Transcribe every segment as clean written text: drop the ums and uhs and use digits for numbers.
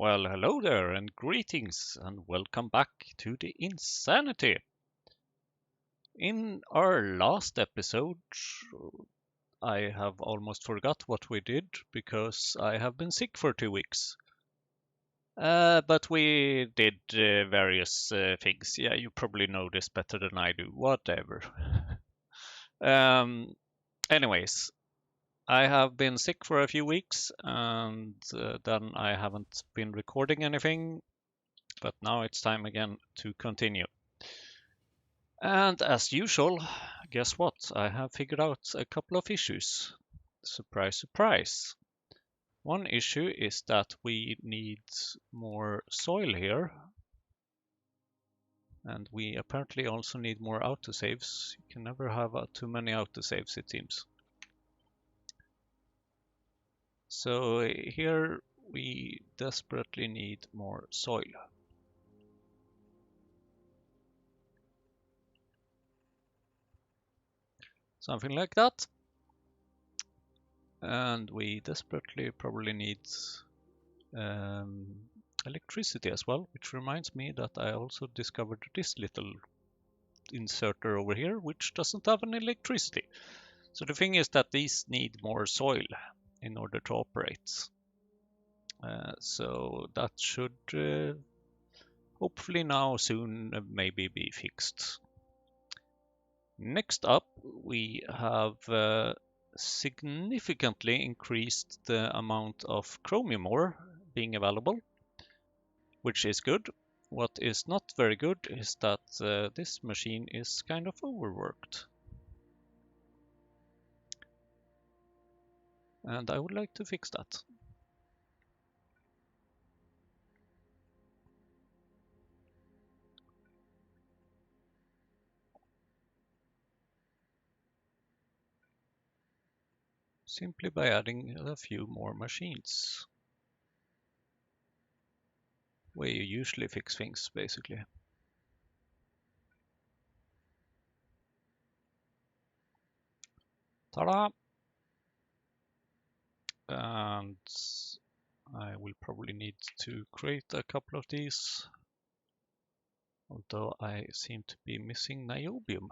Well, hello there and greetings and welcome back to the Insanity. In our last episode, I have almost forgot what we did because I have been sick for 2 weeks. But we did various things. Yeah, you probably know this better than I do. Whatever. um, anyways, I have been sick for a few weeks and then I haven't been recording anything. But now it's time again to continue. And as usual, guess what? I have figured out a couple of issues. Surprise, surprise. One issue is that we need more soil here. And we apparently also need more autosaves. You can never have too many autosaves, it seems. So here we desperately need more soil. Something like that. And we desperately probably need electricity as well, which reminds me that I also discovered this little inserter over here, which doesn't have any electricity. So the thing is that these need more soil in order to operate. So that should hopefully now soon maybe be fixed. Next up, we have significantly increased the amount of chromium ore being available, which is good. What is not very good is that this machine is kind of overworked. And I would like to fix that. Simply by adding a few more machines. Where you usually fix things, basically. Ta-da! And I will probably need to create a couple of these. Although I seem to be missing niobium.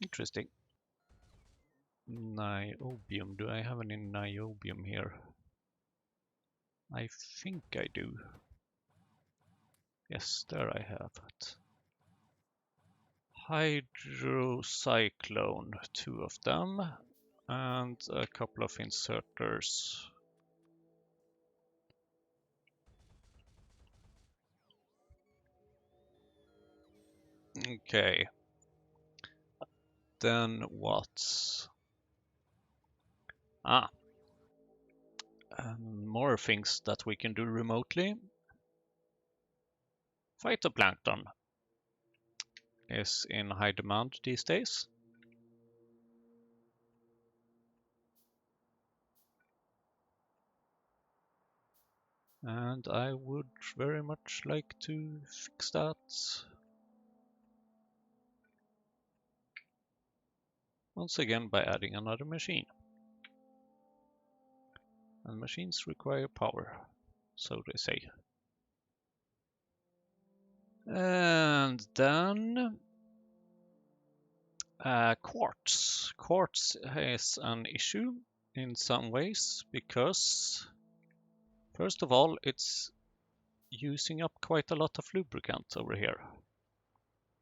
Interesting. Niobium. Do I have any niobium here? I think I do. Yes, there I have it. Hydrocyclone, 2 of them, and a couple of inserters. Okay. Then what? More things that we can do remotely. Phytoplankton is in high demand these days. And I would very much like to fix that. Once again by adding another machine. And machines require power, so they say. And then quartz. Quartz is an issue in some ways because first of all it's using up quite a lot of lubricant over here,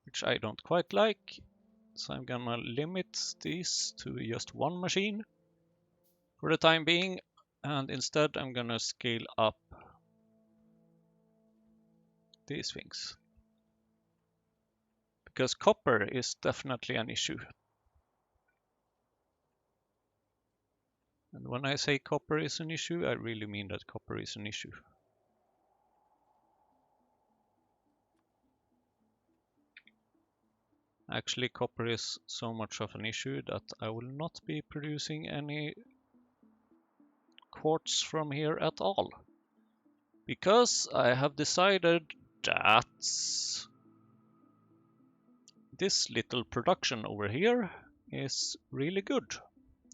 which I don't quite like. So I'm gonna limit these to just one machine for the time being, and instead I'm gonna scale up these things. Because copper is definitely an issue. And when I say copper is an issue, I really mean that copper is an issue. Actually, copper is so much of an issue that I will not be producing any quartz from here at all. Because I have decided that this little production over here is really good.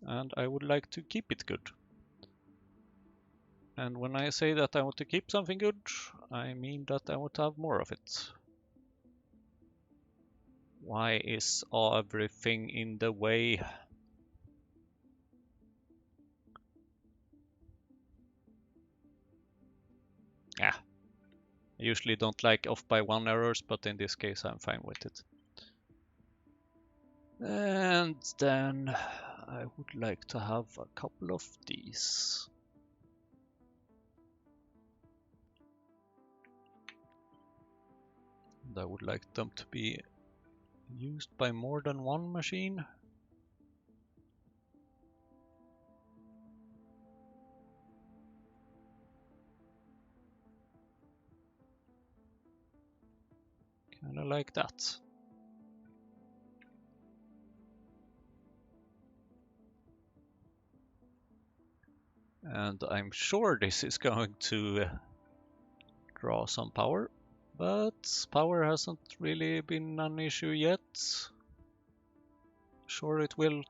And I would like to keep it good. And when I say that I want to keep something good, I mean that I want to have more of it. Why is everything in the way? Yeah, I usually don't like off by 1 errors, but in this case I'm fine with it. And then I would like to have a couple of these. And I would like them to be used by more than one machine. Kinda like that. And I'm sure this is going to draw some power, but power hasn't really been an issue yet. Sure it will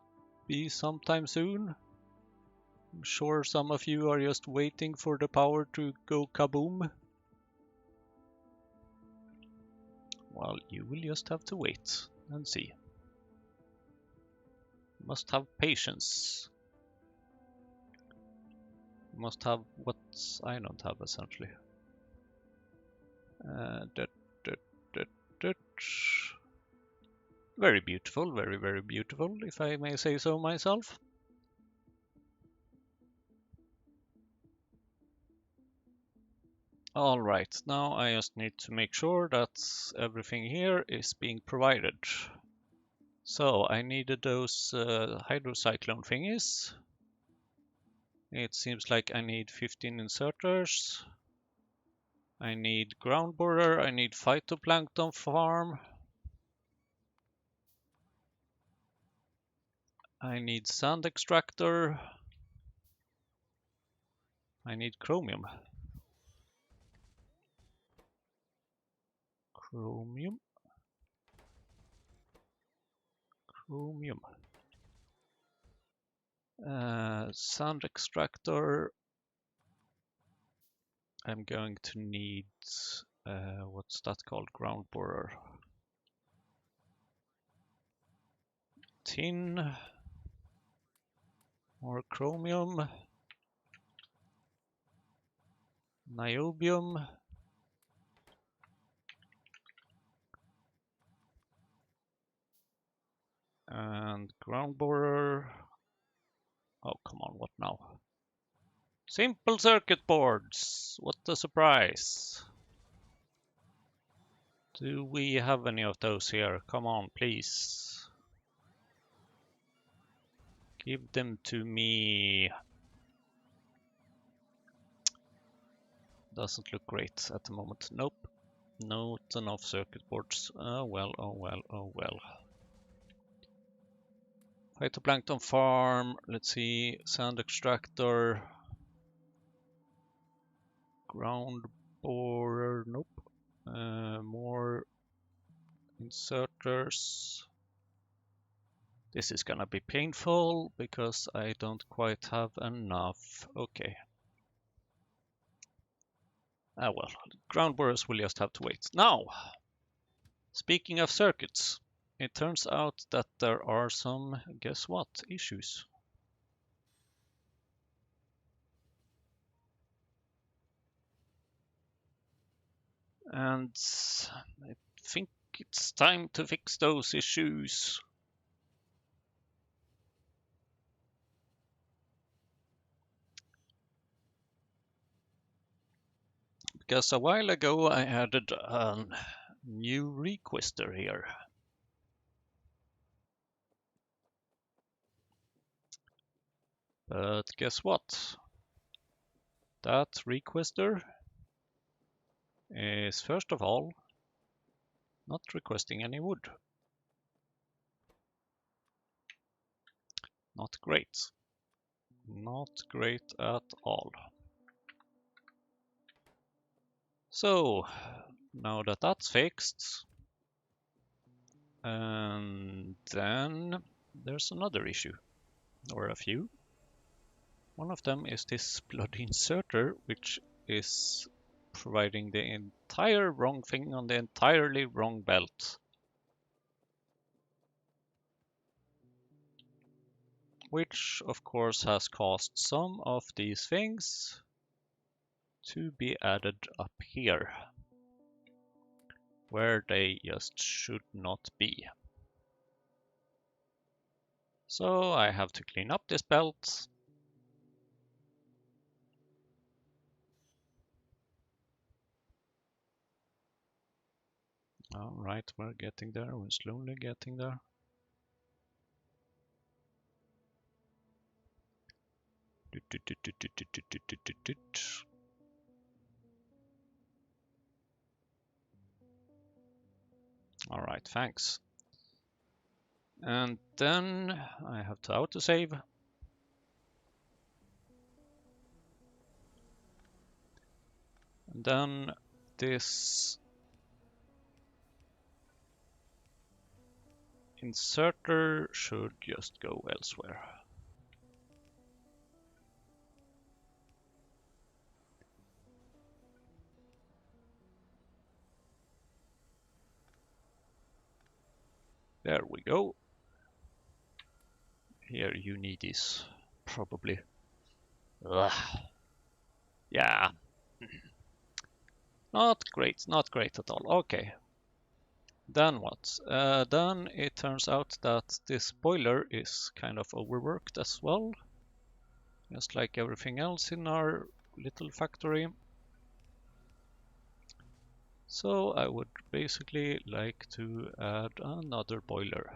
be sometime soon. I'm sure some of you are just waiting for the power to go kaboom. Well, you will just have to wait and see. You must have patience. You must have what I don't have, essentially. That. Very beautiful, very, very beautiful, if I may say so myself. Alright, now I just need to make sure that everything here is being provided. So I needed those hydrocyclone thingies. It seems like I need 15 inserters. I need ground borer, I need phytoplankton farm. I need sand extractor. I need chromium. Chromium. Chromium. Sand extractor. I'm going to need, what's that called? Ground borer. Tin. More chromium. Niobium. And ground borer. Oh, come on, what now? Simple circuit boards. What a surprise. Do we have any of those here? Come on, please. Give them to me. Doesn't look great at the moment. Nope. Not enough circuit boards. Oh well, oh well, oh well. Phytoplankton farm. Let's see. Sand extractor. Ground borer. Nope. More inserters. This is gonna be painful because I don't quite have enough. Okay. Ah well, ground borers will just have to wait. Now, speaking of circuits, it turns out that there are some, guess what, issues. And I think it's time to fix those issues. Because a while ago I added a new requester here. But guess what? That requester is first of all not requesting any wood. Not great. Not great at all. So, now that that's fixed, and then there's another issue, or a few. One of them is this bloody inserter, which is providing the entire wrong thing on the entirely wrong belt. Which, of course, has caused some of these things to be added up here, where they just should not be. So I have to clean up this belt. All right, we're getting there. We're slowly getting there. All right, thanks. And then I have to autosave. And then this inserter should just go elsewhere. There we go. Here you need this, probably. Ugh. Yeah. Not great, not great at all. Okay. Then what? Then it turns out that this boiler is kind of overworked as well. Just like everything else in our little factory. So I would basically like to add another boiler.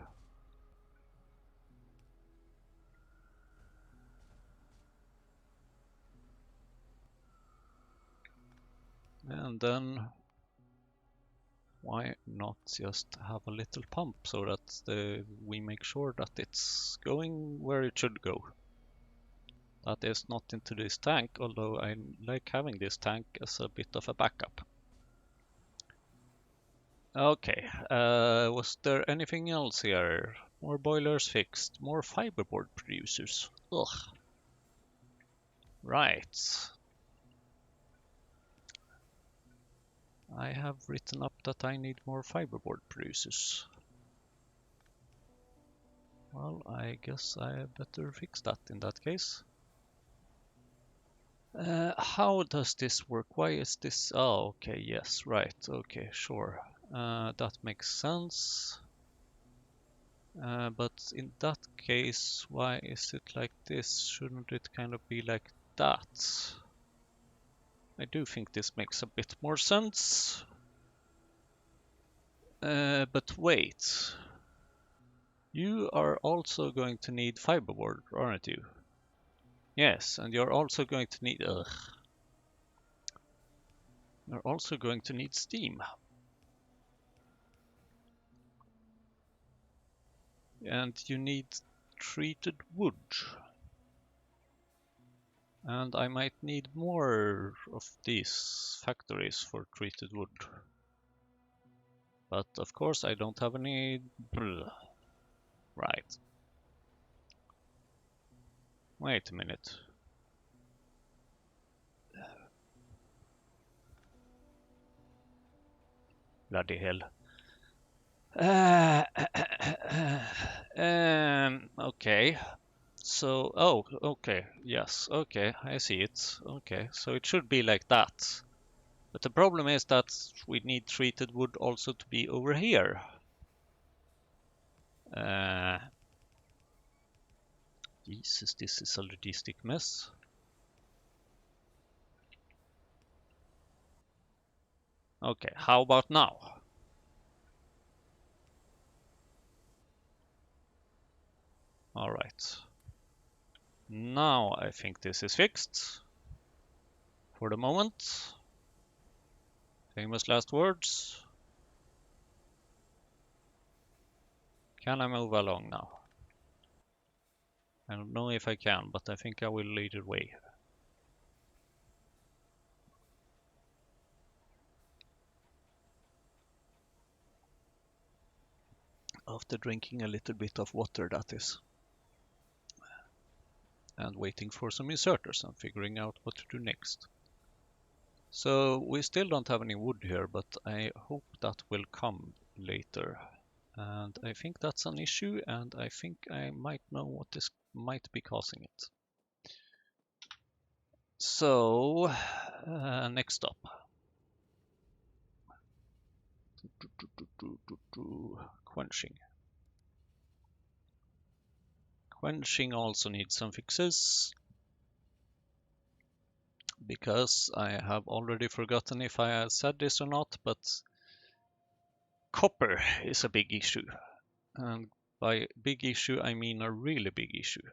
And then why not just have a little pump so that we make sure that it's going where it should go. That is not into this tank, although I like having this tank as a bit of a backup. Okay, was there anything else here? More boilers fixed, more fiberboard producers. Ugh. Right. I have written up that I need more fiberboard producers. Well, I guess I better fix that in that case. How does this work? Why is this? Oh, okay, yes, right, okay, sure. That makes sense. But in that case, why is it like this? Shouldn't it kind of be like that? I do think this makes a bit more sense. But wait. You are also going to need fiberboard, aren't you? Yes, and you're also going to need... You're also going to need steam. And you need treated wood. And I might need more of these factories for treated wood. But of course I don't have any... Right. Wait a minute. Bloody hell. Okay. So, oh, okay, yes, okay, I see it. Okay, so it should be like that. But the problem is that we need treated wood also to be over here. Jesus, this is a logistic mess. Okay, how about now? All right. Now I think this is fixed. For the moment. Famous last words. Can I move along now? I don't know if I can, but I think I will lead the way. After drinking a little bit of water, that is. and waiting for some inserters and figuring out what to do next. So we still don't have any wood here, but I hope that will come later. And I think that's an issue, and I think I might know what this might be causing it. So, next up. Quenching. Quenching also needs some fixes, because I have already forgotten if I said this or not, but copper is a big issue. And by big issue, I mean a really big issue.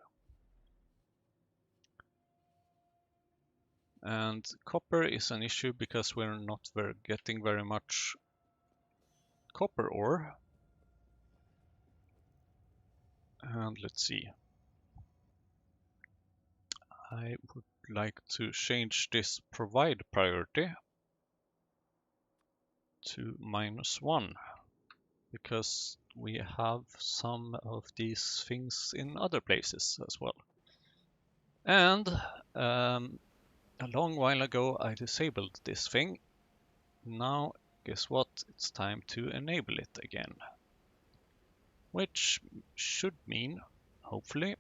And copper is an issue because we're not getting very much copper ore. And let's see. I would like to change this provide priority to -1, because we have some of these things in other places as well. And a long while ago I disabled this thing. Now guess what? It's time to enable it again. Which should mean, hopefully,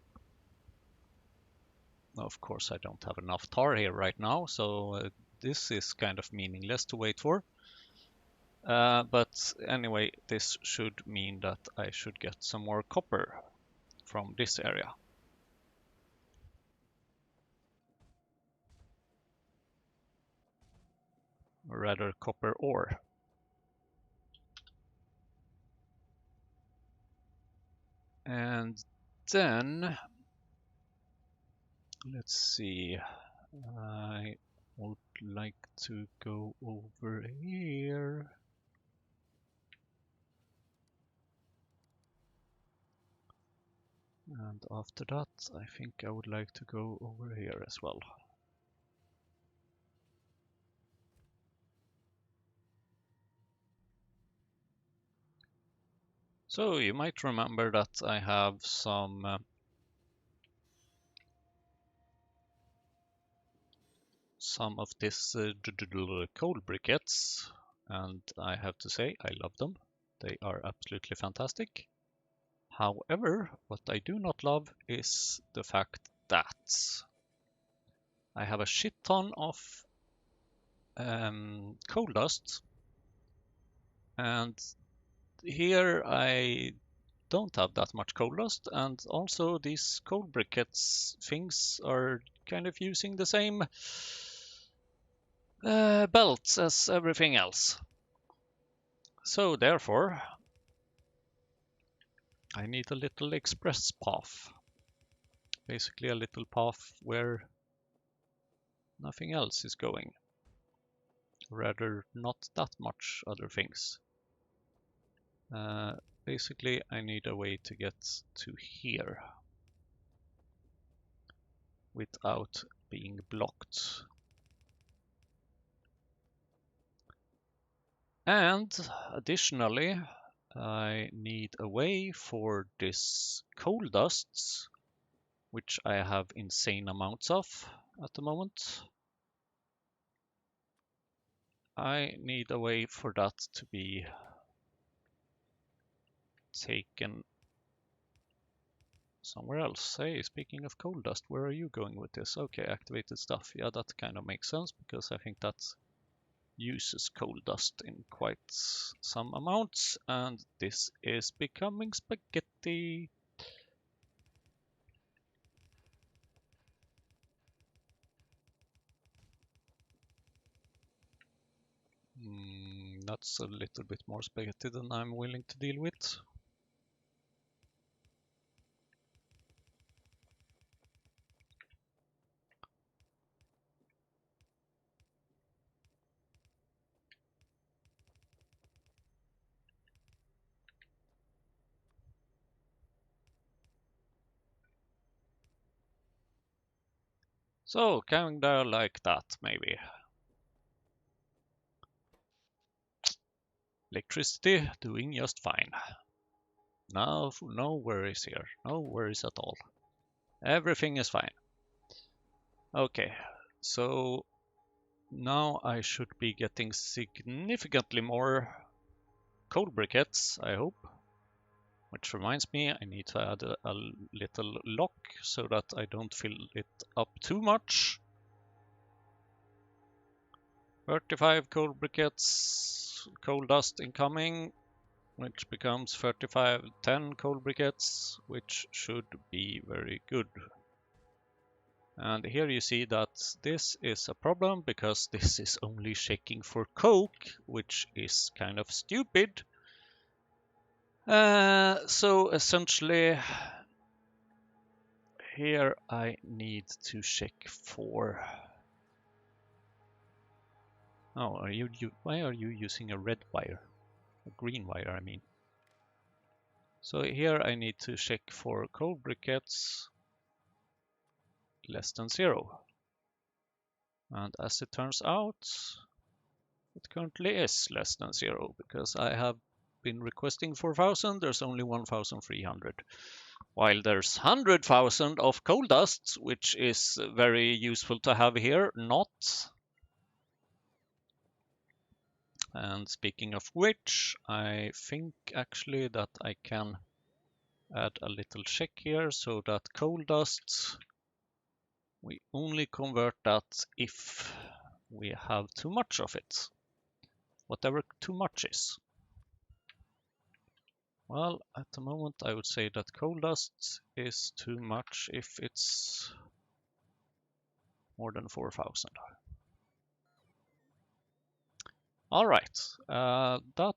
of course I don't have enough tar here right now, so this is kind of meaningless to wait for. But anyway, this should mean that I should get some more copper from this area. Or rather, copper ore. And then, let's see, I would like to go over here. And after that, I think I would like to go over here as well. So you might remember that I have some of this coal briquettes, and I have to say I love them. They are absolutely fantastic. However, what I do not love is the fact that I have a shit ton of coal dust, and here I don't have that much coal dust, and also these coal briquettes things are kind of using the same belts as everything else. So therefore, I need a little express path. Basically a little path where nothing else is going. Rather, not that much other things. Basically, I need a way to get to here without being blocked. And additionally, I need a way for this coal dusts, which I have insane amounts of at the moment. I need a way for that to be taken somewhere else. Hey, speaking of coal dust, where are you going with this? Okay, activated stuff. Yeah, that kind of makes sense because I think that uses coal dust in quite some amounts, and this is becoming spaghetti. That's a little bit more spaghetti than I'm willing to deal with. So, kinda like that, maybe. Electricity doing just fine. No worries here. No worries at all. Everything is fine. Okay, so now I should be getting significantly more coal briquettes, I hope. Which reminds me, I need to add a little lock so that I don't fill it up too much. 35 coal briquettes, coal dust incoming, which becomes 35, 10 coal briquettes, which should be very good. And here you see that this is a problem because this is only checking for coke, which is kind of stupid. So essentially, here I need to check for. Oh, why are you using a red wire? A green wire, I mean. So here I need to check for coal briquettes less than 0. And as it turns out, it currently is less than 0 because I have been requesting 4,000, there's only 1,300. While there's 100,000 of coal dust, which is very useful to have here, not. And speaking of which, I think actually that I can add a little check here so that coal dust, we only convert that if we have too much of it, whatever too much is. Well, at the moment I would say that coal dust is too much if it's more than 4,000. All right, that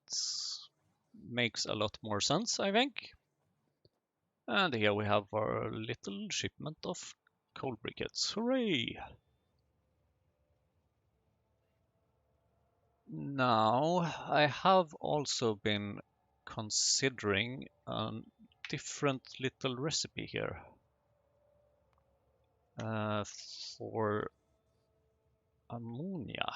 makes a lot more sense, I think. And here we have our little shipment of coal briquettes. Hooray! Now, I have also been considering a different little recipe here for ammonia.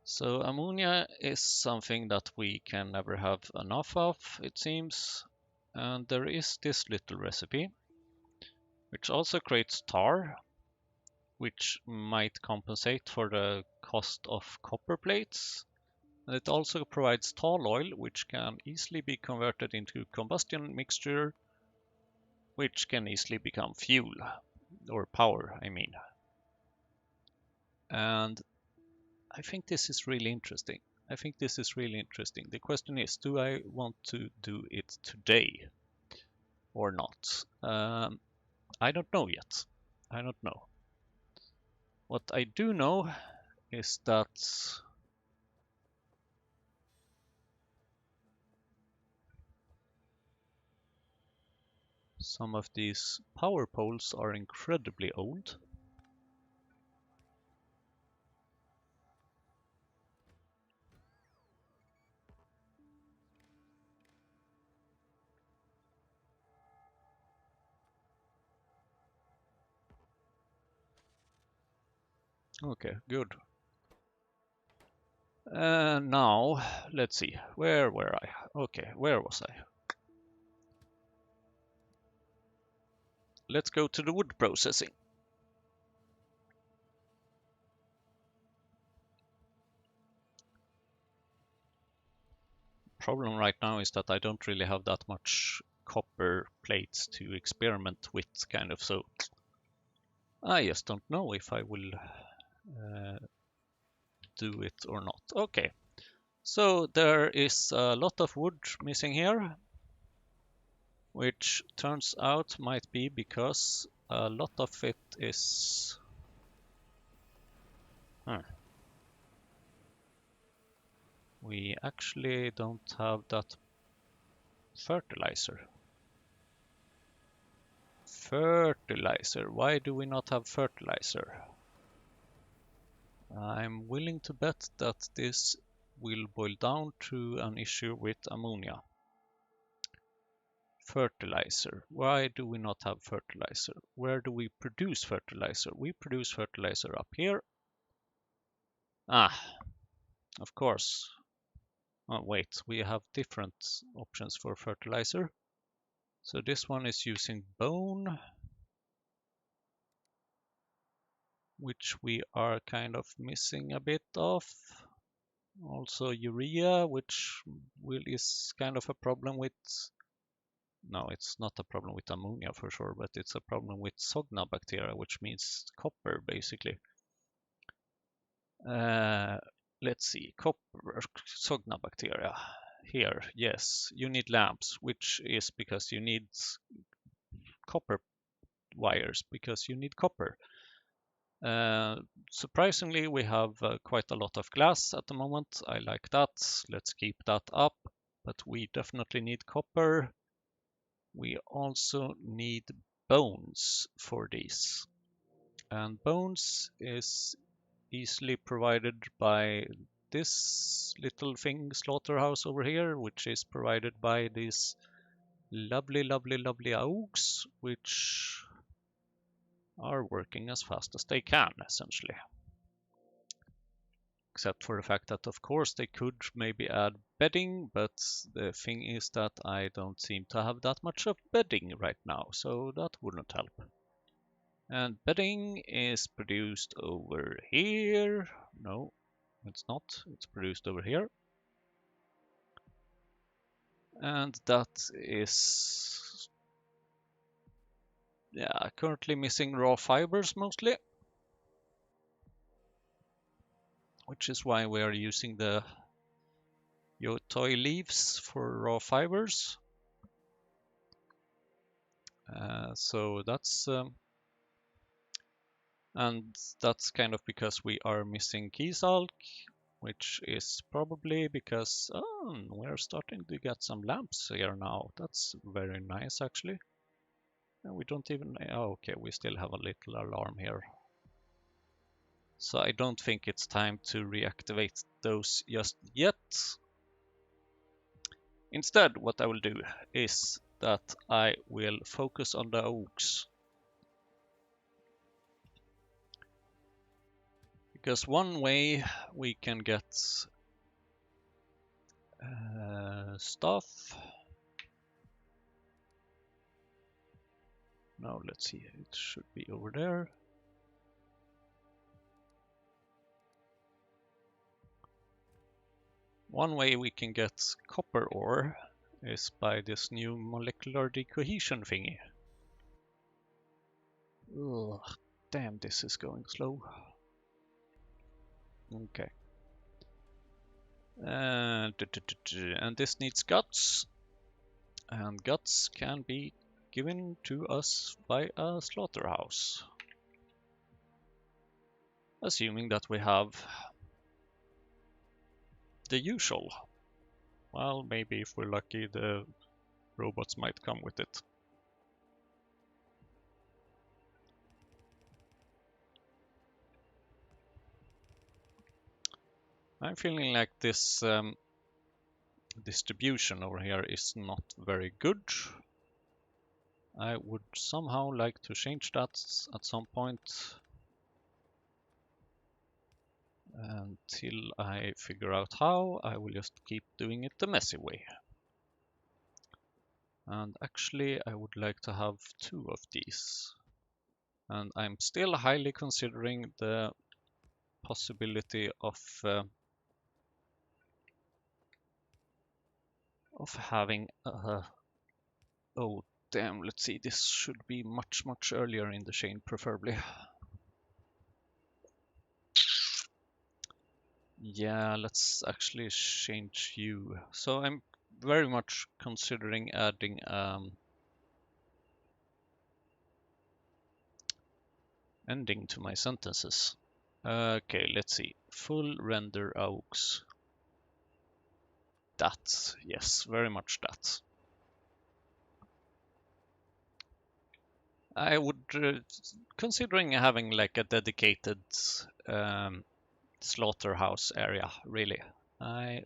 So ammonia is something that we can never have enough of, it seems. And there is this little recipe, which also creates tar, which might compensate for the cost of copper plates. And it also provides tall oil, which can easily be converted into combustion mixture, which can easily become fuel, or power, I mean. And I think this is really interesting. The question is, do I want to do it today or not? I don't know yet. I don't know. What I do know is that some of these power poles are incredibly old. Okay, good. Now, let's see. Where were I? Okay, where was I? Let's go to the wood processing. Problem right now is that I don't really have that much copper plates to experiment with, kind of, so I just don't know if I will do it or not. Okay, so there is a lot of wood missing here, which turns out might be because a lot of it is we actually don't have that fertilizer. Why do we not have fertilizer? I'm willing to bet that this will boil down to an issue with ammonia. Fertilizer. Why do we not have fertilizer? Where do we produce fertilizer? We produce fertilizer up here. Of course. Oh, wait, we have different options for fertilizer. So this one is using bone. which we are kind of missing a bit of. Also urea, which is kind of a problem with, no, it's not a problem with ammonia for sure, but it's a problem with Sogna bacteria, which means copper basically. Let's see, copper, Sogna bacteria. Here, yes, you need lamps, which is because you need copper wires, because you need copper. Surprisingly, we have quite a lot of glass at the moment. I like that. Let's keep that up. But we definitely need copper. We also need bones for these. And bones is easily provided by this little thing, slaughterhouse over here, which is provided by these lovely, lovely, lovely augs, which are working as fast as they can, essentially. Except for the fact that, of course, they could maybe add bedding, but the thing is that I don't seem to have that much of bedding right now, so that wouldn't help. And bedding is produced over here. No, it's not. It's produced over here. And that is, yeah, currently missing raw fibers mostly, which is why we are using the yotoi leaves for raw fibers. So that's and that's kind of because we are missing Keysalk, which is probably because we're starting to get some lamps here now. That's very nice, actually. And we don't even, oh, okay, we still have a little alarm here. So I don't think it's time to reactivate those just yet. Instead, what I will do is that I will focus on the oaks. Because one way we can get stuff. Now let's see, it should be over there. One way we can get copper ore is by this new molecular decohesion thingy. Ugh, damn, this is going slow. Okay. And this needs guts. And guts can be given to us by a slaughterhouse. Assuming that we have the usual. Well, maybe if we're lucky, the robots might come with it. I'm feeling like this distribution over here is not very good. I would somehow like to change that at some point. Until I figure out how, I will just keep doing it the messy way. And actually, I would like to have 2 of these. And I'm still highly considering the possibility of having oh damn, let's see, this should be much earlier in the chain preferably. Yeah, let's actually change you. So I'm very much considering adding ending to my sentences. Okay, let's see. Full render aux. That, yes, very much that. I would considering having like a dedicated slaughterhouse area, really. I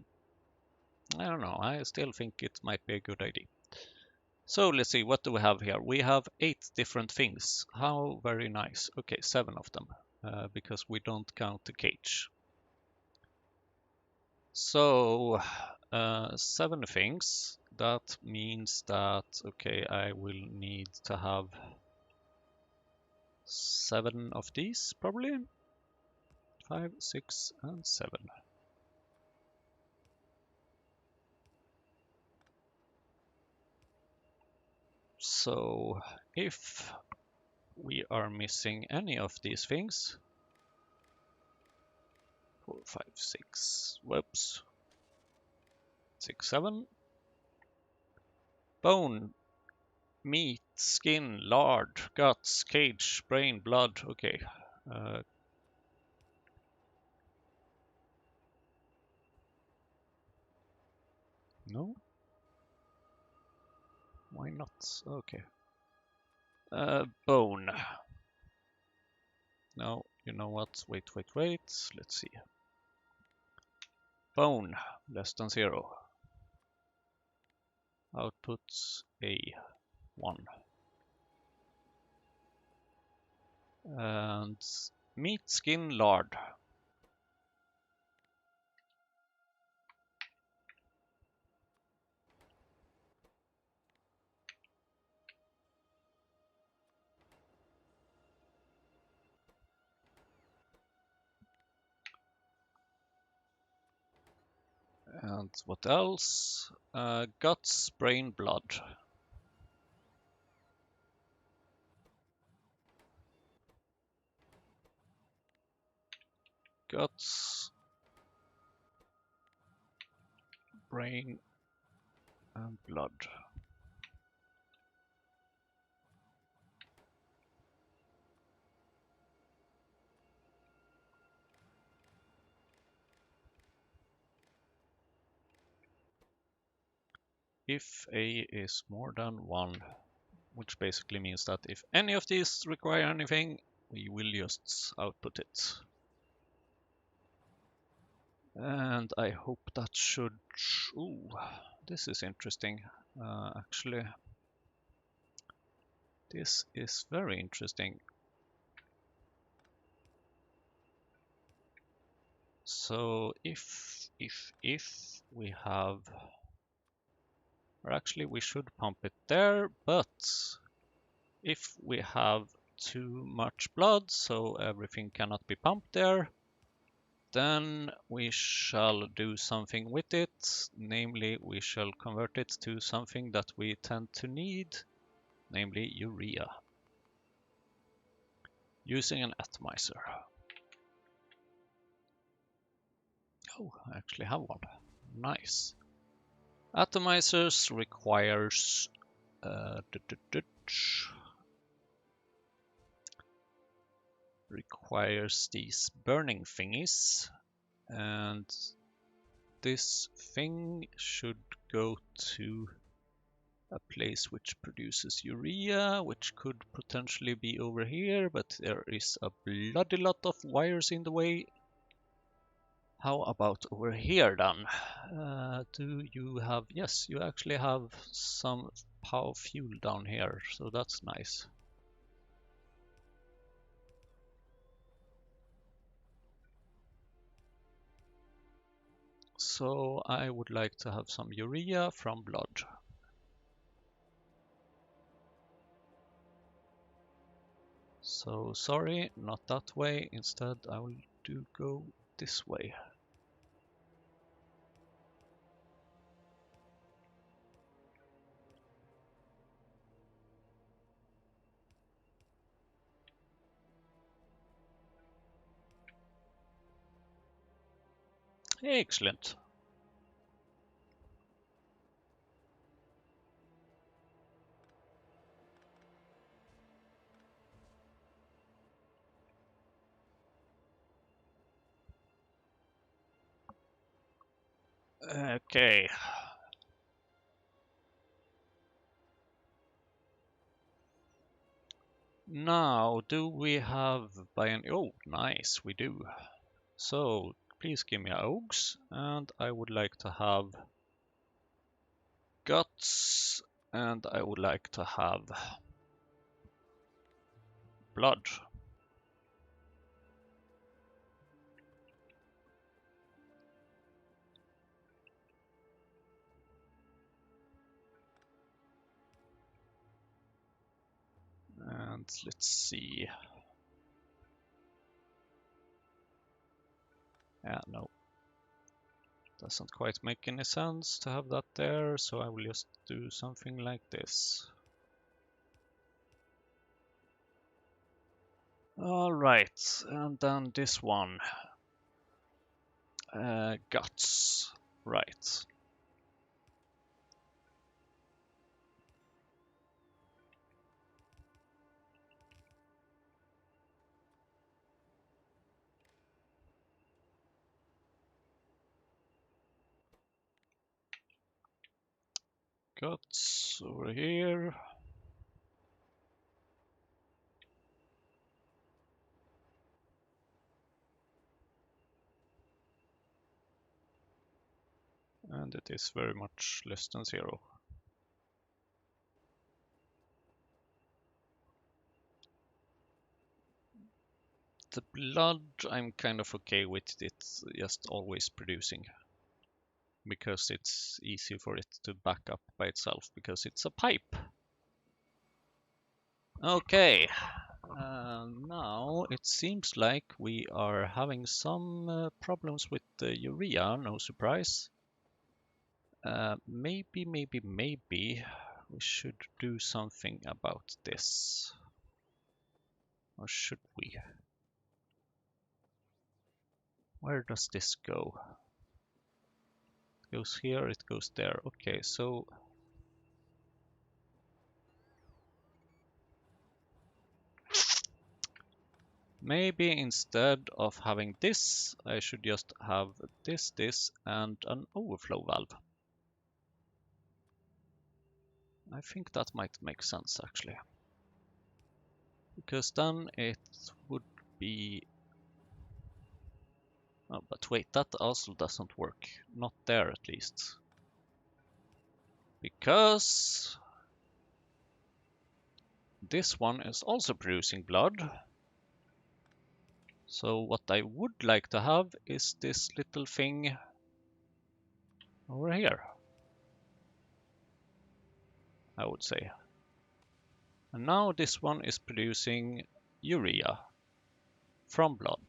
don't know, I still think it might be a good idea. So let's see, what do we have here? We have 8 different things. How very nice. Okay, 7 of them, because we don't count the cage. So 7 things. That means that, okay, I will need to have 7 of these, probably. 5, 6, and 7. So if we are missing any of these things, 4, 5, 6, whoops, 6, 7, bone, meat, skin, lard, guts, cage, brain, blood. Okay. No? Why not? Okay. Bone. No, you know what? Wait. Let's see. Bone, less than 0. Output A, 1. And meat, skin, lard. And what else? Guts, brain, blood. Guts, brain, and blood. If A is more than 1, which basically means that if any of these require anything, we will just output it. And I hope that should... Ooh, this is interesting. Actually, this is very interesting. So if we have... Or actually, we should pump it there, but if we have too much blood, so everything cannot be pumped there, then we shall do something with it. Namely, we shall convert it to something that we tend to need, namely urea, using an atomizer. Oh, I actually have one. Nice. Atomizers requires requires these burning thingies, and this thing should go to a place which produces urea, which could potentially be over here, but there is a bloody lot of wires in the way. How about over here then? Do you have... Yes, you actually have some power fuel down here, so that's nice. So I would like to have some urea from blood. So sorry, not that way. Instead, I will go this way. Excellent. Okay. Now, do we have by any... Oh, nice, we do. So, please give me Augs, and I would like to have guts, and I would like to have blood. And let's see. Yeah, no. Doesn't quite make any sense to have that there, so I will just do something like this. Alright, and then this one. Guts. Right. Guts over here. And it is very much less than 0. The blood, I'm kind of okay with it just always producing. Because it's easy for it to back up by itself, because it's a pipe. Okay, now it seems like we are having some problems with the urea, no surprise. Maybe we should do something about this. Or should we? Where does this go? It goes here, it goes there. Okay, so maybe instead of having this, I should just have this, and an overflow valve. I think that might make sense actually. Because then it would be... Oh, but wait, that also doesn't work. Not there at least. Because this one is also producing blood. So what I would like to have is this little thing over here, I would say. And now this one is producing urea from blood.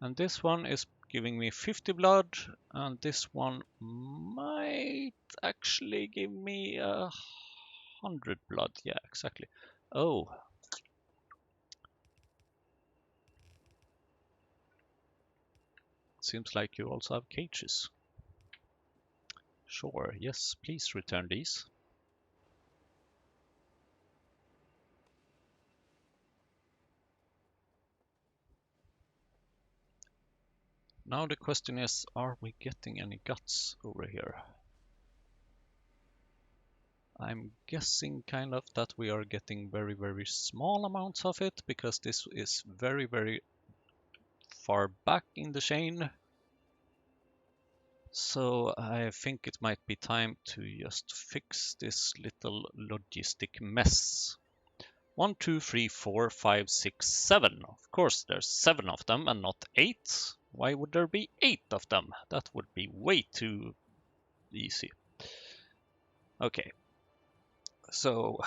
And this one is giving me 50 blood, and this one might actually give me 100 blood. Yeah, exactly. Oh. Seems like you also have cages. Sure, yes, please return these. Now the question is, are we getting any guts over here? I'm guessing kind of that we are getting very small amounts of it, because this is very far back in the chain. So I think it might be time to just fix this little logistic mess. 1, 2, 3, 4, 5, 6, 7. Of course, there's 7 of them and not 8. Why would there be 8 of them? That would be way too easy. Okay. So,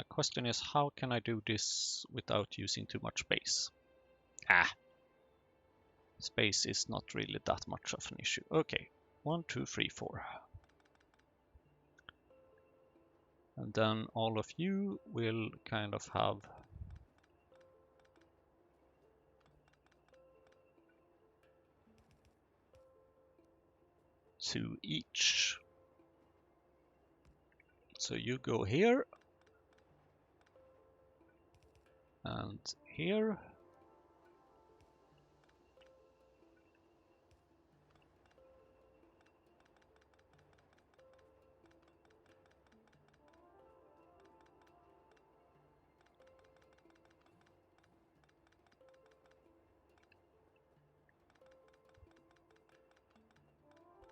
question is, how can I do this without using too much space? Space is not really that much of an issue. Okay, 1, 2, 3, 4. And then all of you will kind of have two each. So you go here and here.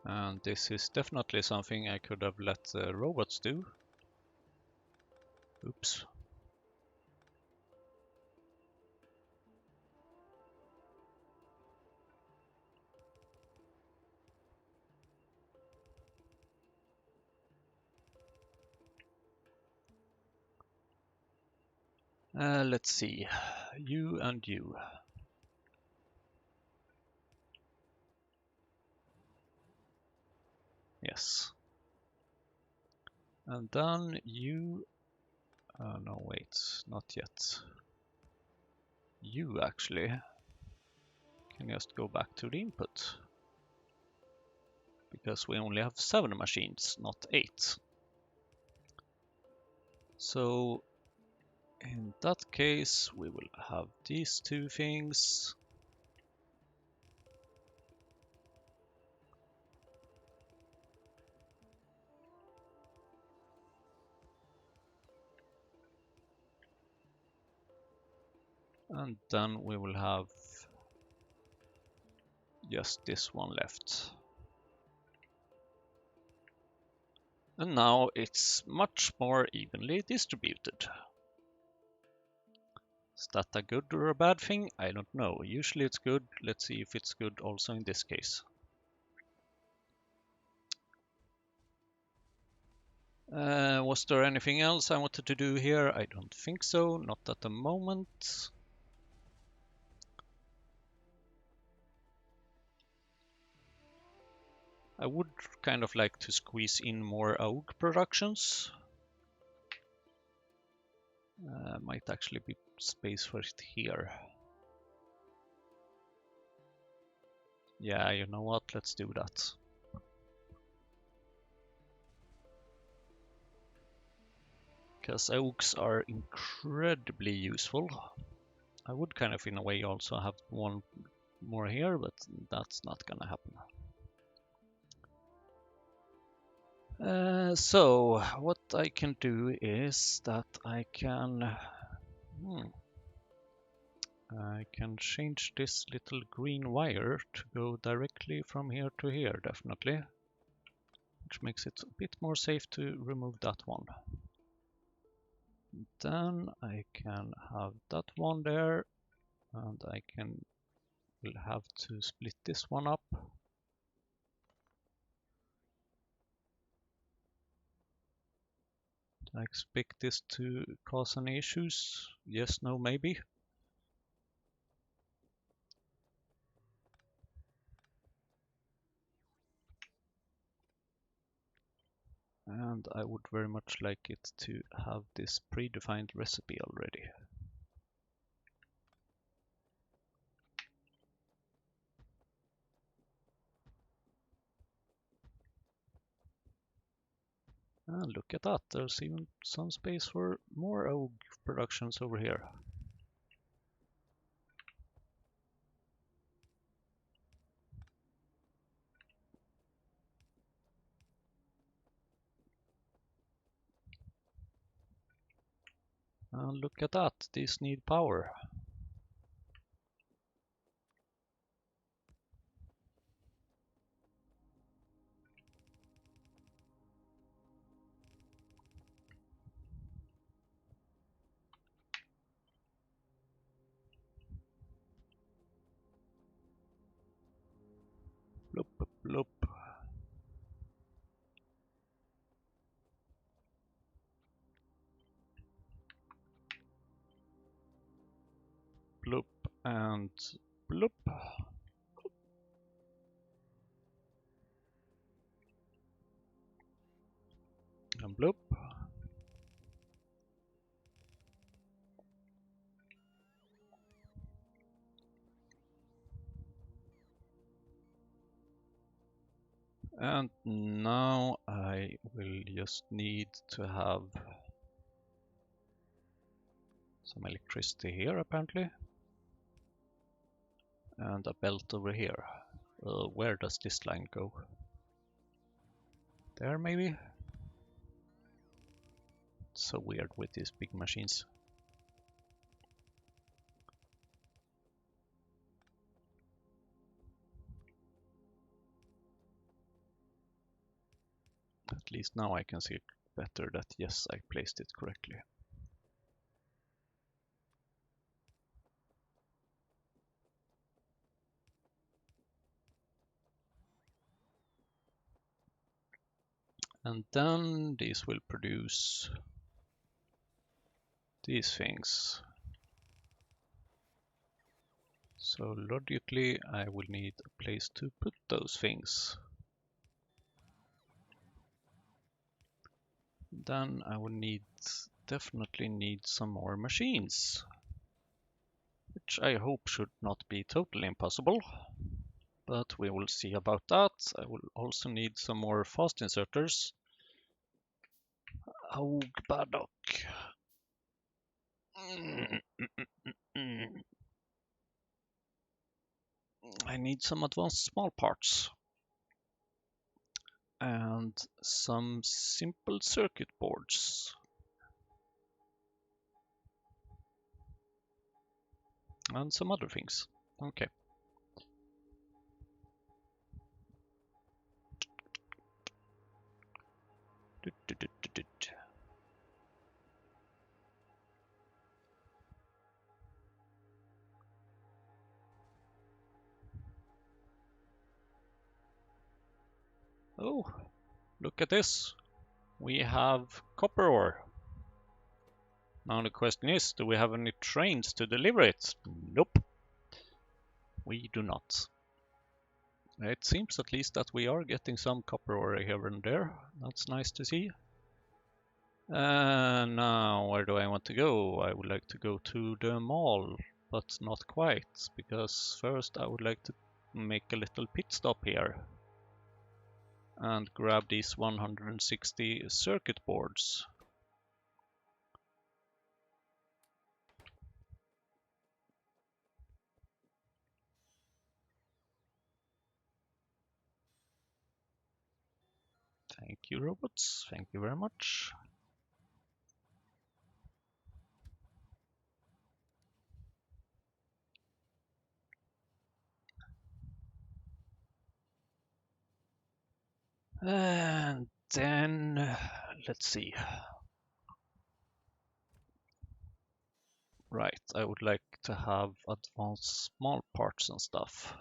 And this is definitely something I could have let the robots do. Oops. Let's see, you and you. Yes. And then you, no wait, not yet. You actually can just go back to the input. Because we only have 7 machines, not 8. So in that case, we will have these 2 things. And then we will have just this one left. And now it's much more evenly distributed. Is that a good or a bad thing? I don't know. Usually it's good. Let's see if it's good also in this case. Was there anything else I wanted to do here? I don't think so. Not at the moment. I would kind of like to squeeze in more AUG productions. Might actually be space for it here. Yeah, you know what? Let's do that. Because AUGs are incredibly useful. I would kind of in a way also have one more here, but that's not gonna happen. So what I can do is that I can change this little green wire to go directly from here to here, definitely, which makes it a bit more safe to remove that one. Then I can have that one there, and I will have to split this one up. I expect this to cause any issues. Yes, no, maybe. And I would very much like it to have this predefined recipe already. And look at that, there's even some space for more AUG productions over here. And look at that, these need power. Bloop, bloop. Bloop and bloop. And bloop. And now I will just need to have some electricity here apparently. And a belt over here. Where does this line go? There maybe? It's so weird with these big machines. At least now I can see it better that yes, I placed it correctly. And then these will produce these things. So logically, I will need a place to put those things. Then I will definitely need some more machines, which I hope should not be totally impossible, but we will see about that. I will also need some more fast inserters. Oh, paddock. I need some advanced small parts and some simple circuit boards and some other things. Okay. Oh, look at this. We have copper ore. Now the question is, do we have any trains to deliver it? Nope, we do not. It seems at least that we are getting some copper ore here and there. That's nice to see. Now, where do I want to go? I would like to go to the mall, but not quite, because first I would like to make a little pit stop here and grab these 160 circuit boards. Thank you, robots. Thank you very much. And then, let's see. Right, I would like to have advanced small parts and stuff.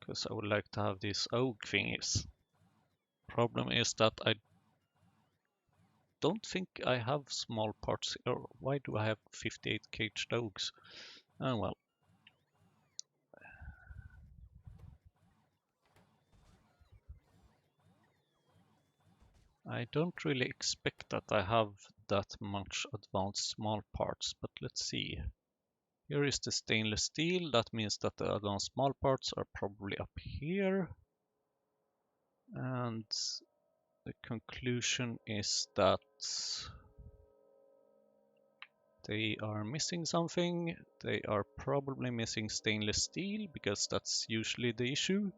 Because I would like to have these oak thingies. Problem is that I don't think I have small parts. Or why do I have 58 caged oaks? Oh well. I don't really expect that I have that much advanced small parts, but let's see. Here is the stainless steel. That means that the advanced small parts are probably up here. And the conclusion is that they are missing something. They are probably missing stainless steel because that's usually the issue.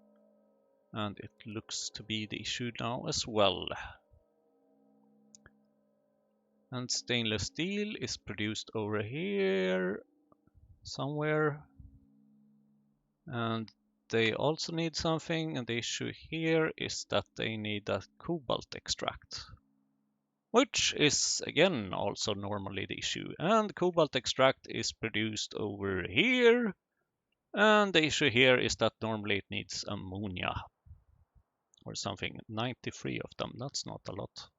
And it looks to be the issue now as well. And stainless steel is produced over here somewhere. And they also need something, and the issue here is that they need a cobalt extract, which is again also normally the issue. And cobalt extract is produced over here, and the issue here is that normally it needs ammonia or something. 93 of them, that's not a lot.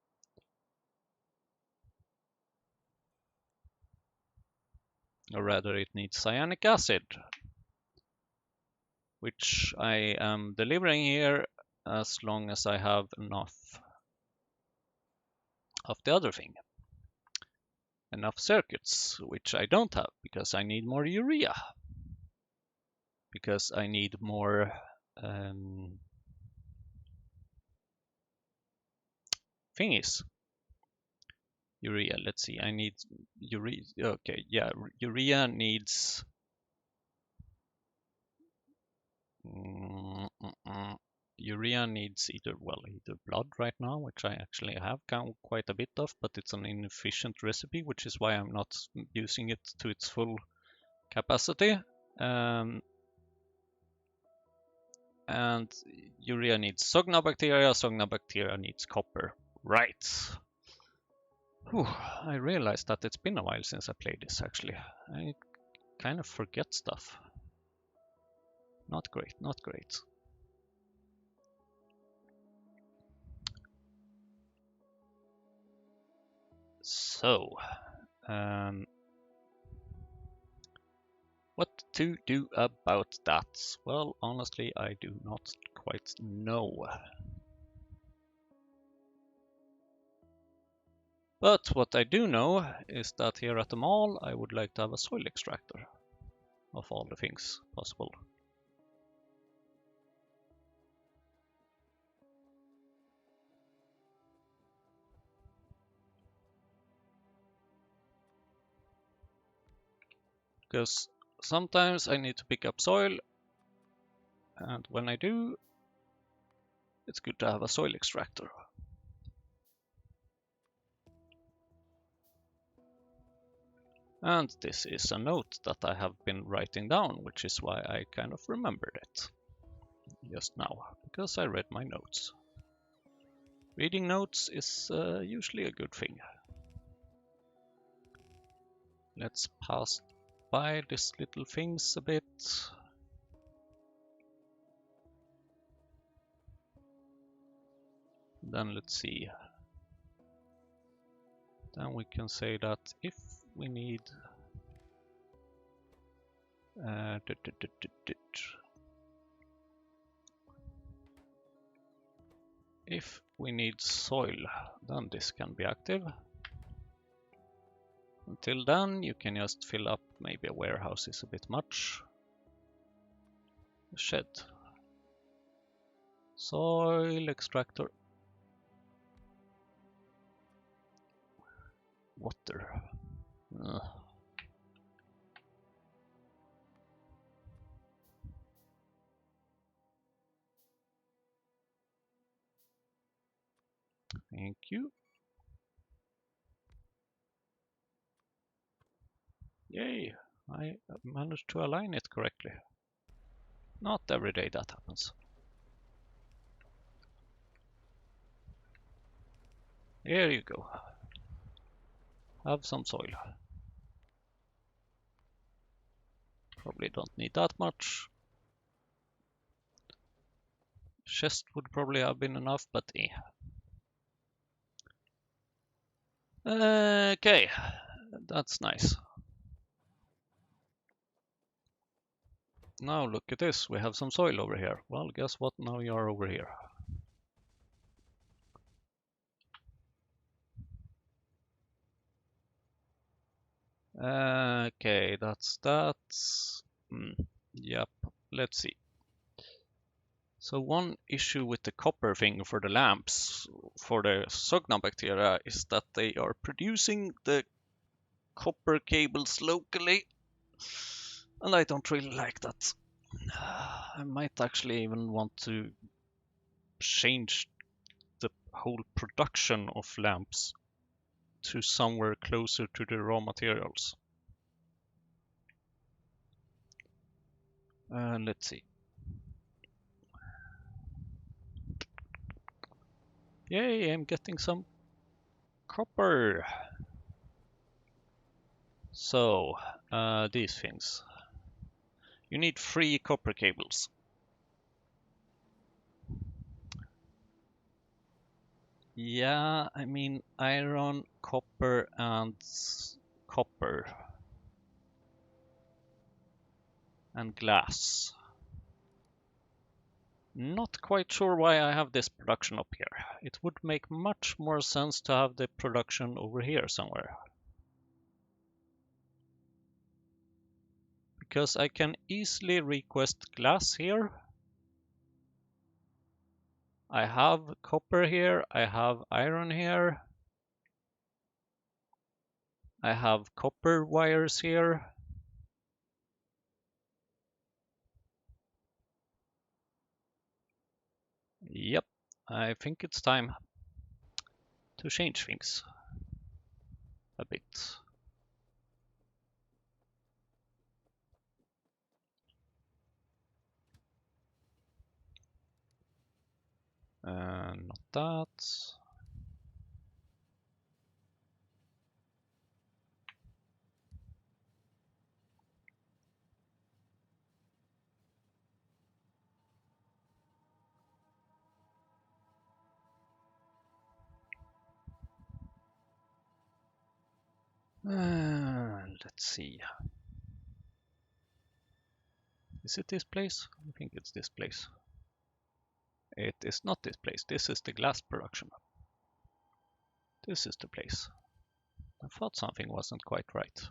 Or rather, it needs cyanic acid, which I am delivering here as long as I have enough of the other thing. Enough circuits, which I don't have because I need more urea. Because I need more thingies. Urea, let's see, I need urea. Okay, yeah, urea needs urea needs either blood right now, which I actually have quite a bit of, but it's an inefficient recipe, which is why I'm not using it to its full capacity. And urea needs Sogna bacteria needs copper. Right. Whew, I realized that it's been a while since I played this, actually. I kind of forget stuff. Not great, not great. So, what to do about that? Well, honestly, I do not quite know. But what I do know is that here at the mall, I would like to have a soil extractor of all the things possible. Because sometimes I need to pick up soil, and when I do, it's good to have a soil extractor. And this is a note that I have been writing down, which is why I kind of remembered it just now, because I read my notes. Reading notes is usually a good thing. Let's pass by these little things a bit. Then let's see. Then we can say that if we need if we need soil, then this can be active. Until then, you can just fill up. Maybe a warehouse is a bit much. A shed. Soil extractor. Water. Thank you. Yay, I managed to align it correctly. Not every day that happens. Here you go. Have some soil. Probably don't need that much. Chest would probably have been enough, but eh. Okay, that's nice. Now look at this, we have some soil over here. Well, guess what, now you are over here. Okay, that's that. Yep, let's see. So one issue with the copper thing for the lamps, for the Sogna bacteria, is that they are producing the copper cables locally. And I don't really like that. I might actually even want to change the whole production of lamps to somewhere closer to the raw materials. Let's see. Yay, I'm getting some copper. So, these things. You need 3 copper cables. Yeah, I mean iron, copper, and copper. And glass. Not quite sure why I have this production up here. It would make much more sense to have the production over here somewhere. Because I can easily request glass here. I have copper here, I have iron here. I have copper wires here. Yep, I think it's time to change things a bit. Not that. Let's see. Is it this place? I think it's this place. It is not this place. This is the glass production. This is the place. I thought something wasn't quite right.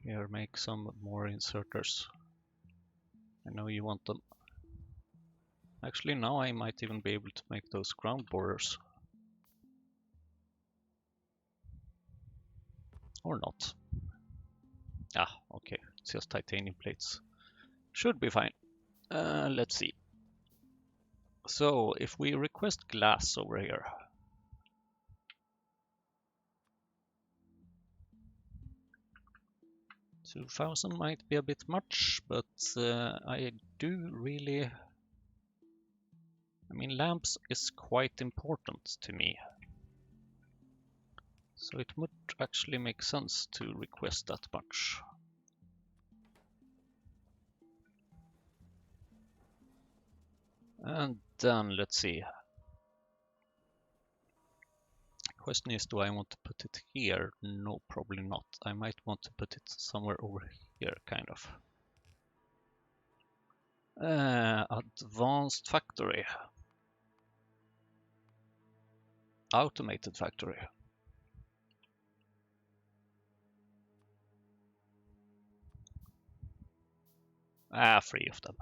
Here, make some more inserters. I know you want them. Actually, now I might even be able to make those ground borders. Or not. Ah, okay. It's just titanium plates. Should be fine. Let's see. So, if we request glass over here. 2000 might be a bit much, but I do really... I mean, lamps is quite important to me. So it would actually make sense to request that much. And then let's see. Question is, do I want to put it here? No, probably not. I might want to put it somewhere over here, kind of. Advanced factory. Automated factory. Ah, 3 of them.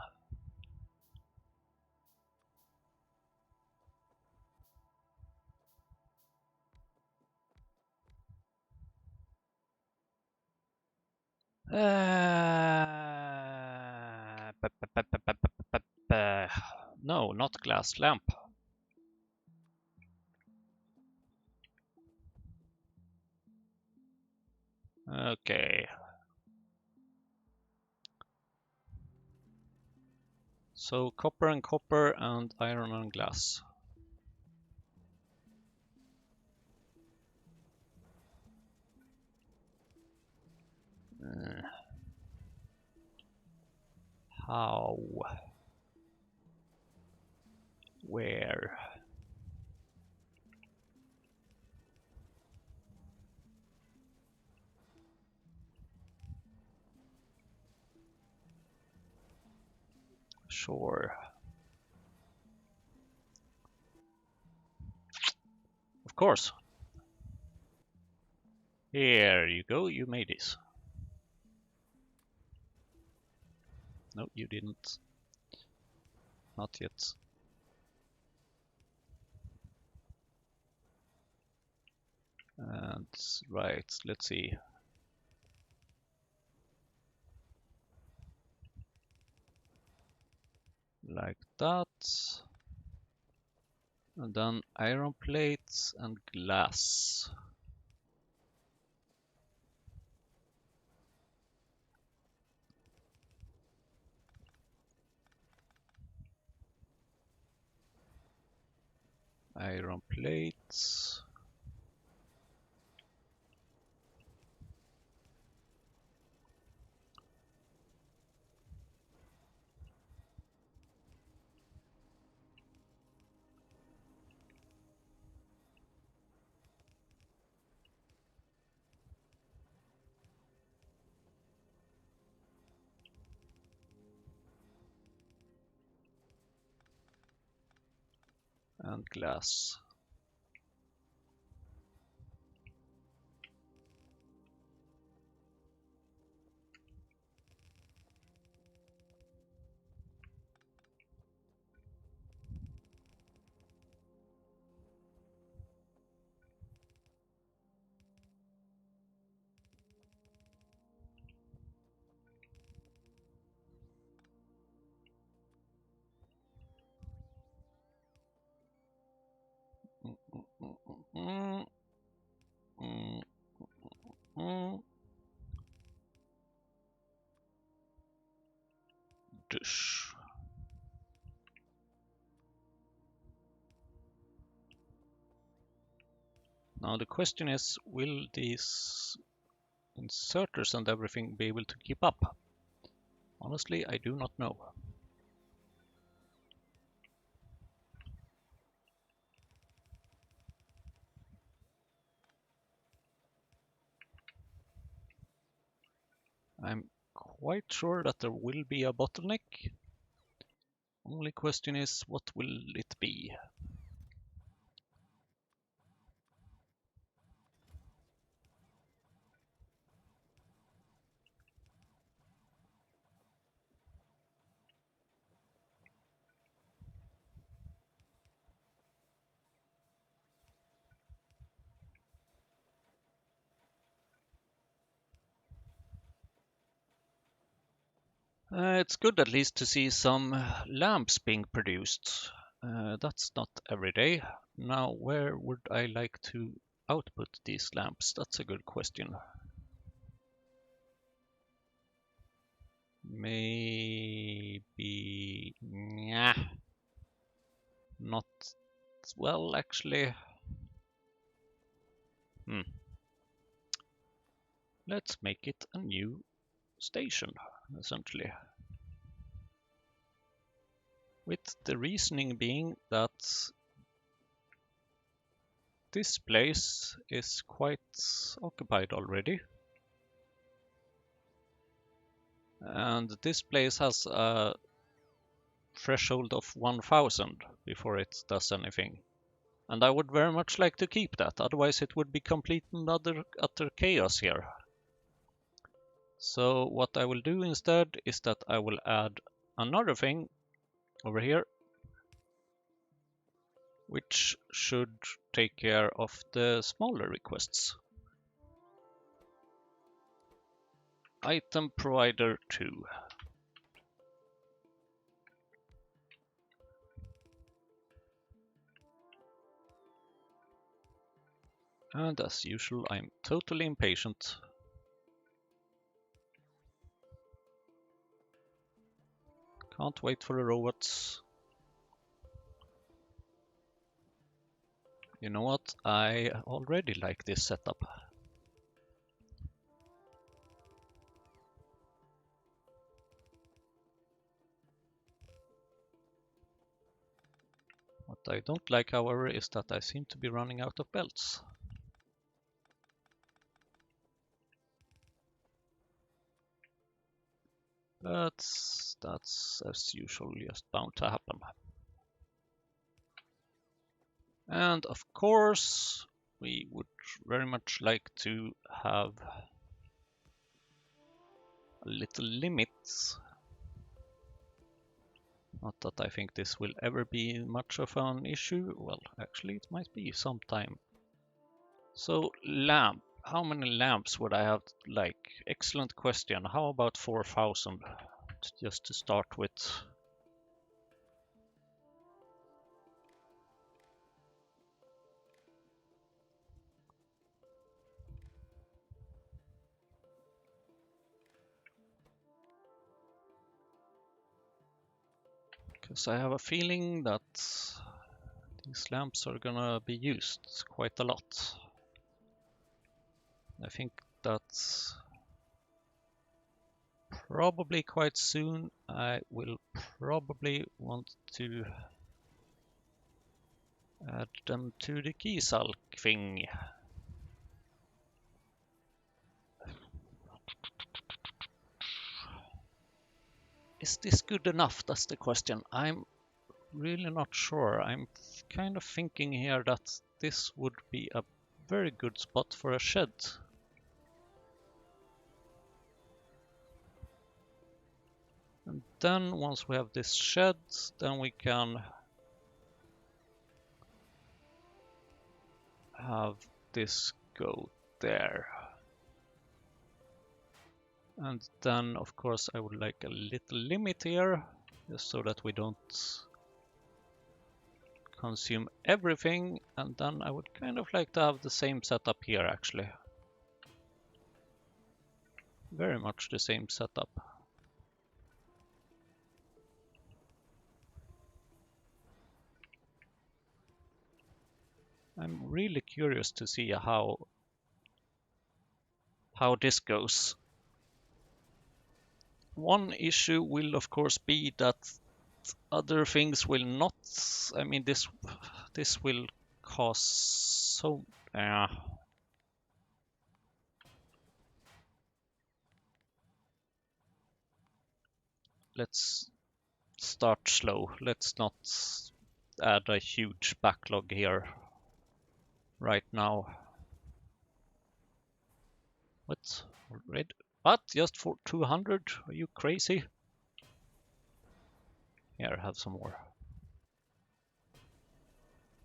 No, not glass lamp. Okay. So copper and copper and iron and glass. How? Where? Sure. Of course. Here you go, you made this. No, you didn't. Not yet. And right, let's see. Like that. And then iron plates and glass. Iron plates. And glass. Dish. Now the question is, will these inserters and everything be able to keep up? Honestly, I do not know. I'm quite sure that there will be a bottleneck. Only question is, what will it be? It's good at least to see some lamps being produced. That's not every day. Now, where would I like to output these lamps? That's a good question. Maybe... Nah, not... Well, actually... Let's make it a new station, essentially. With the reasoning being that this place is quite occupied already. And this place has a threshold of 1000 before it does anything. And I would very much like to keep that, otherwise it would be complete and utter chaos here. So what I will do instead is that I will add another thing over here, which should take care of the smaller requests. Item provider 2. And as usual, I'm totally impatient. Can't wait for the robots. You know what? I already like this setup. What I don't like, however, is that I seem to be running out of belts. But that's, as usual, just bound to happen. And of course, we would very much like to have a little limit. Not that I think this will ever be much of an issue. Well, actually, it might be sometime. So, lamp. How many lamps would I have? Like, excellent question. How about 4000? Just to start with. Because I have a feeling that these lamps are gonna be used quite a lot. I think that probably quite soon I will probably want to add them to the key sulk thing. Is this good enough? That's the question. I'm really not sure. I'm kind of thinking here that this would be a very good spot for a shed. And then once we have this shed, then we can have this go there. And then, of course, I would like a little limit here, just so that we don't consume everything. And then I would kind of like to have the same setup here, actually. Very much the same setup. I'm really curious to see how how this goes. One issue will of course be that other things will not. I mean, this will cost so. Let's start slow. Let's not add a huge backlog here right now. What? Red? What? Just for 200? Are you crazy? Here, have some more.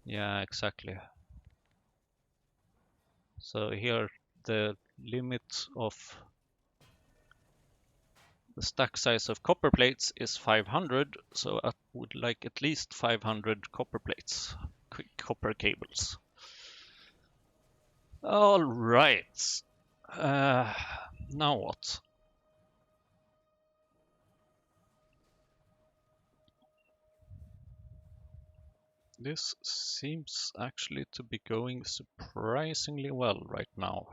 Yeah, exactly. So here the limit of the stack size of copper plates is 500, so I would like at least 500 copper plates, copper cables. All right. Now what? This seems actually to be going surprisingly well right now.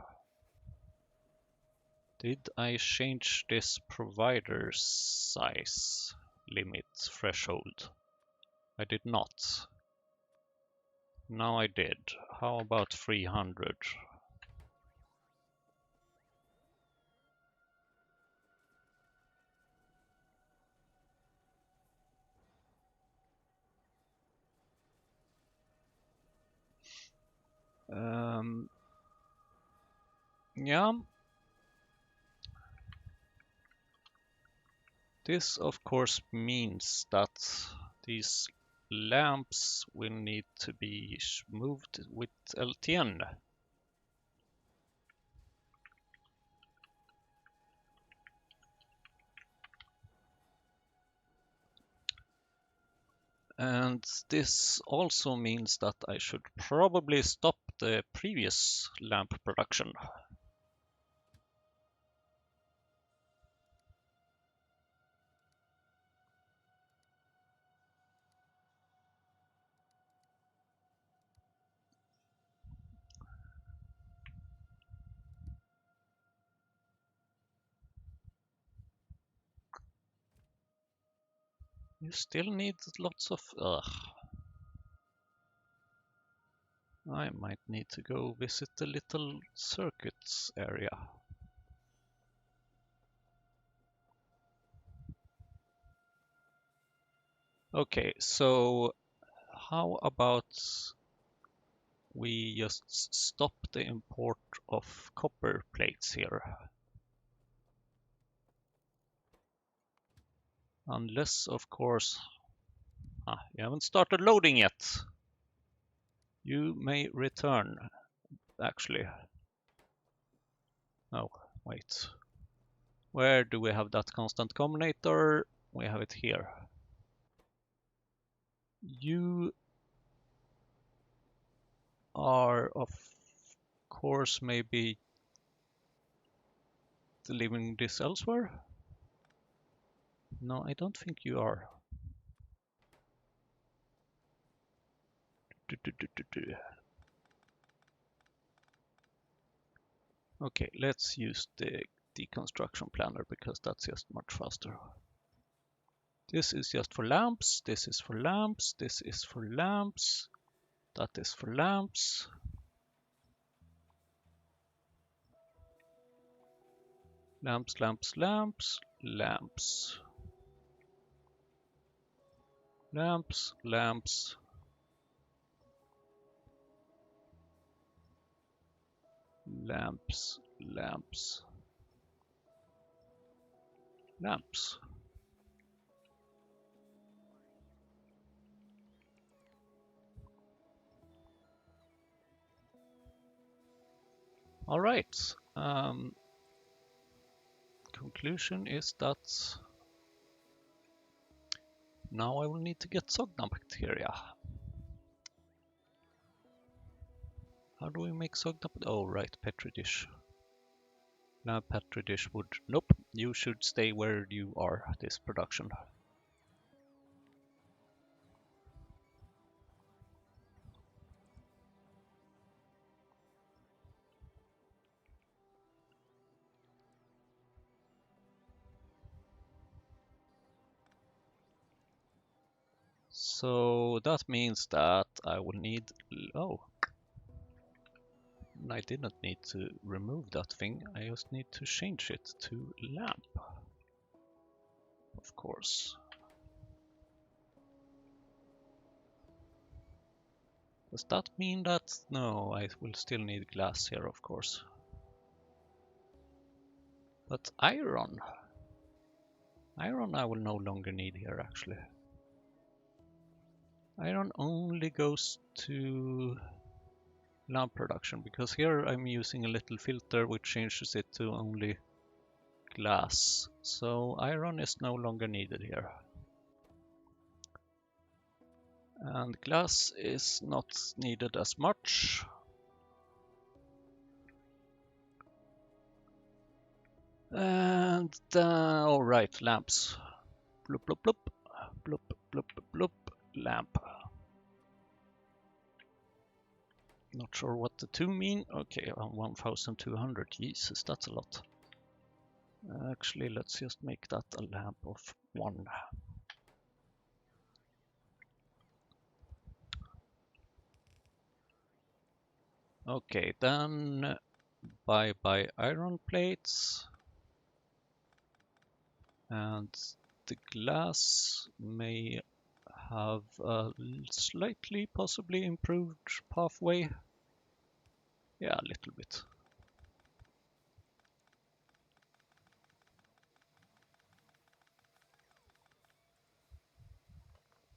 Did I change this provider size limit threshold? I did not. Now I did. How about 300? Yeah. This of course means that these lamps will need to be moved with LTN. And this also means that I should probably stop the previous lamp production. You still need lots of... I might need to go visit the little circuits area. Okay, so how about we just stop the import of copper plates here? Unless, of course... you haven't started loading yet. You may return, actually. Oh, wait. Where do we have that constant combinator? We have it here. You are, of course, maybe leaving this elsewhere? No, I don't think you are. Okay, let's use the deconstruction planner because that's just much faster. This is just for lamps, this is for lamps, this is for lamps, that is for lamps. Lamps, lamps, lamps, lamps. Lamps, lamps. Lamps, lamps. Lamps. All right. Conclusion is that now I will need to get Sogna bacteria. How do we make Sogna? Oh, right, Petri dish. Now Petri dish would... Nope, you should stay where you are, this production. So that means that I will need, oh, I didn't need to remove that thing, I just need to change it to lamp, of course. Does that mean that, no, I will still need glass here, of course. But iron I will no longer need here, actually. Iron only goes to lamp production, because here I'm using a little filter which changes it to only glass. So iron is no longer needed here. And glass is not needed as much. And all right, lamps. Bloop, bloop, bloop. Bloop, bloop, bloop. Lamp. Not sure what the two mean. Okay, 1200. Jesus, that's a lot. Actually, let's just make that a lamp of 1. Okay, then buy iron plates. And the glass may have a slightly, possibly improved pathway. Yeah, a little bit.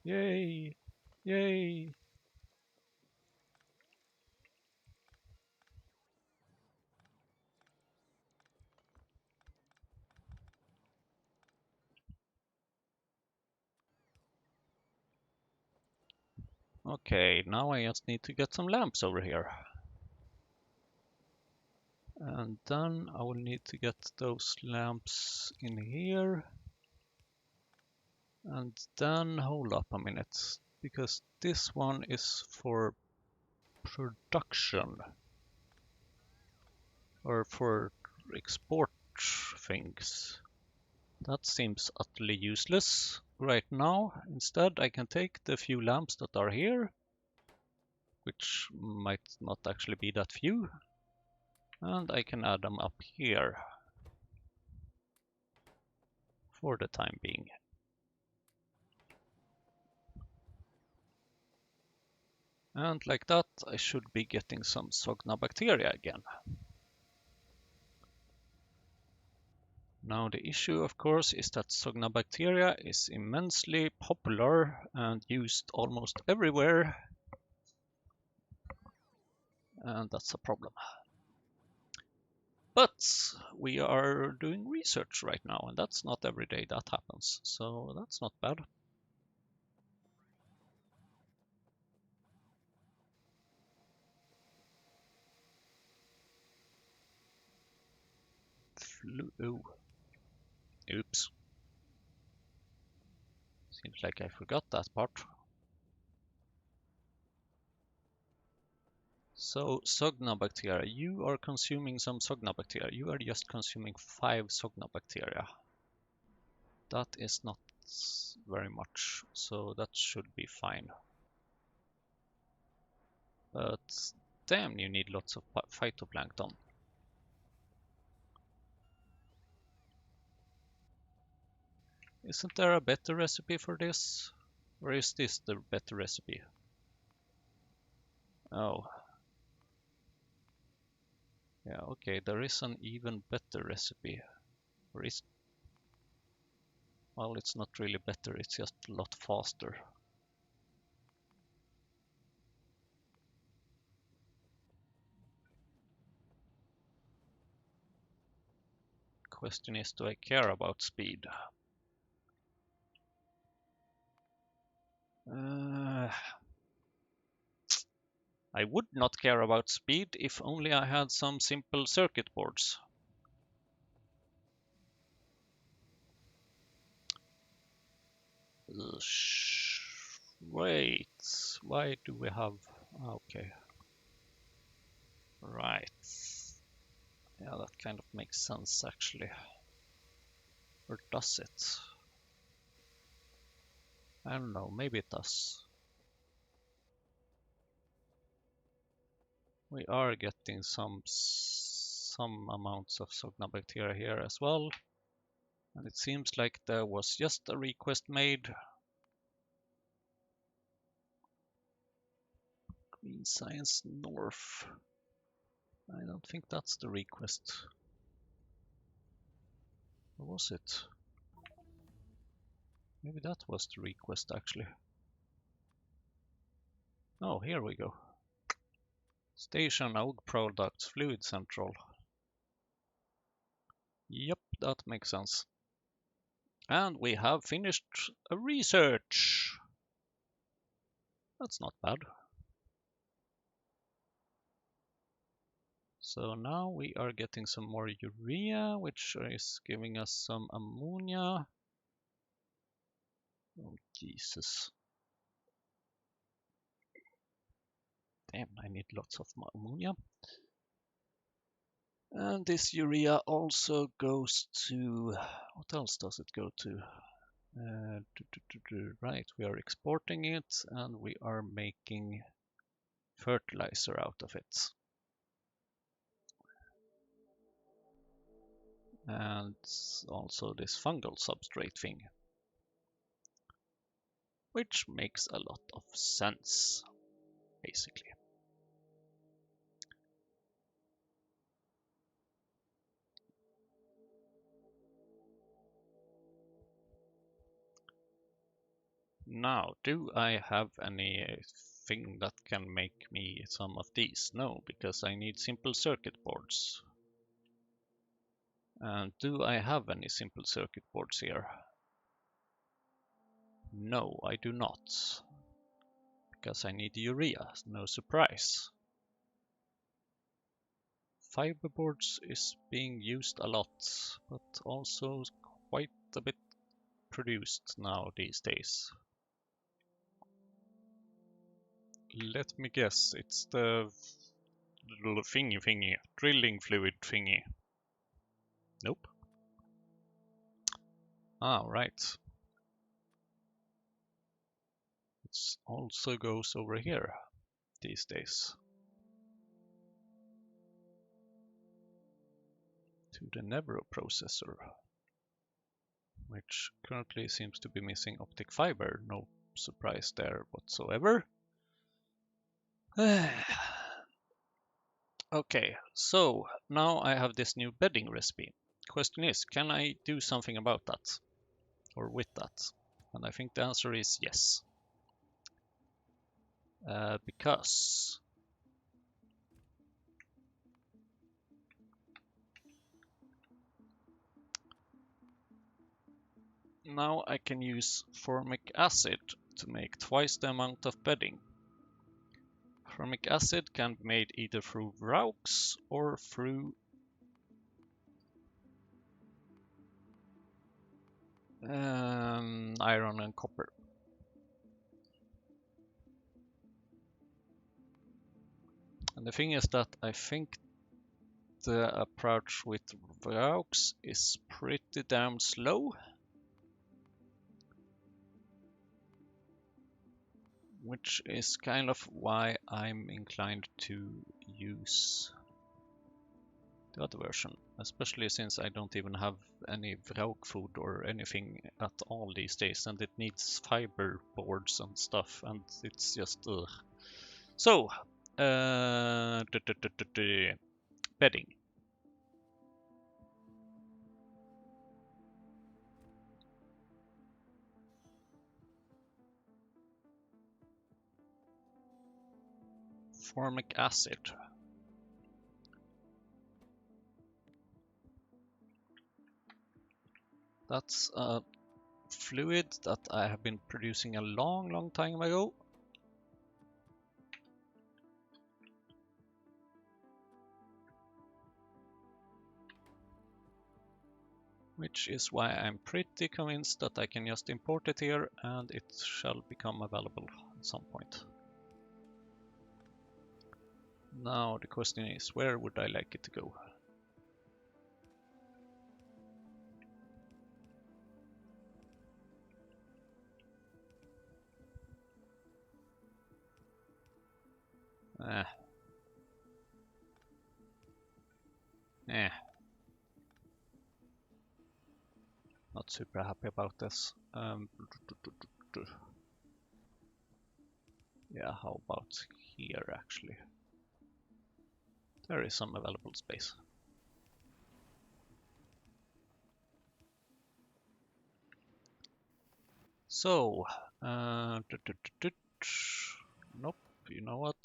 Yay! Yay! Okay, now I just need to get some lamps over here. And then I will need to get those lamps in here. And then hold up a minute, because this one is for production or for export things. That seems utterly useless right now. Instead, I can take the few lamps that are here, which might not actually be that few, and I can add them up here for the time being. And like that, I should be getting some Sogna bacteria again. Now the issue, of course, is that Sogna bacteria is immensely popular and used almost everywhere, and that's a problem. But we are doing research right now, and that's not every day that happens, so that's not bad. Oh. Oops. Seems like I forgot that part. So, Sogna bacteria. You are consuming some Sogna bacteria. You are just consuming 5 Sogna bacteria. That is not very much, so that should be fine. But damn, you need lots of phytoplankton. Isn't there a better recipe for this? Or is this the better recipe? Oh. Yeah, okay, there is an even better recipe. Or is... Well, it's not really better, it's just a lot faster. Question is, do I care about speed? I would not care about speed if only I had some simple circuit boards. Wait, why do we have... Okay. Right. Yeah, that kind of makes sense actually. Or does it? I don't know, maybe it does. We are getting some amounts of Sognabacteria here as well. And it seems like there was just a request made. Green Science North. I don't think that's the request. Or was it? Maybe that was the request actually. Oh, here we go. Station Oak Products Fluid Central. Yep, that makes sense. And we have finished a research. That's not bad. So now we are getting some more urea, which is giving us some ammonia. Oh, Jesus. Damn, I need lots of ammonia. And this urea also goes to, what else does it go to? Right, we are exporting it and we are making fertilizer out of it. And also this fungal substrate thing, which makes a lot of sense, basically. Now, do I have anything that can make me some of these? No, because I need simple circuit boards. And do I have any simple circuit boards here? No, I do not. Because I need urea, no surprise. Fiberboards is being used a lot, but also quite a bit produced now these days. Let me guess, it's the little thingy, drilling fluid thingy. Nope. Ah, right. It also goes over here these days. To the Nevro processor, which currently seems to be missing optic fiber. No surprise there whatsoever. Okay, so now I have this new bedding recipe. Question is, can I do something about that? Or with that? And I think the answer is yes. Because now I can use formic acid to make twice the amount of bedding. Formic acid can be made either through Raux or through iron and copper. And the thing is that I think the approach with Raux is pretty damn slow. Which is kind of why I'm inclined to use the other version, especially since I don't even have any Vraug food or anything at all these days, and it needs fiber boards and stuff, and it's just ugh. So, bedding. Formic acid. That's a fluid that I have been producing a long time ago. Which is why I'm pretty convinced that I can just import it here and it shall become available at some point. Now the question is, where would I like it to go? Eh. Eh. Not super happy about this. Yeah, how about here actually? There is some available space. So, nope, you know what?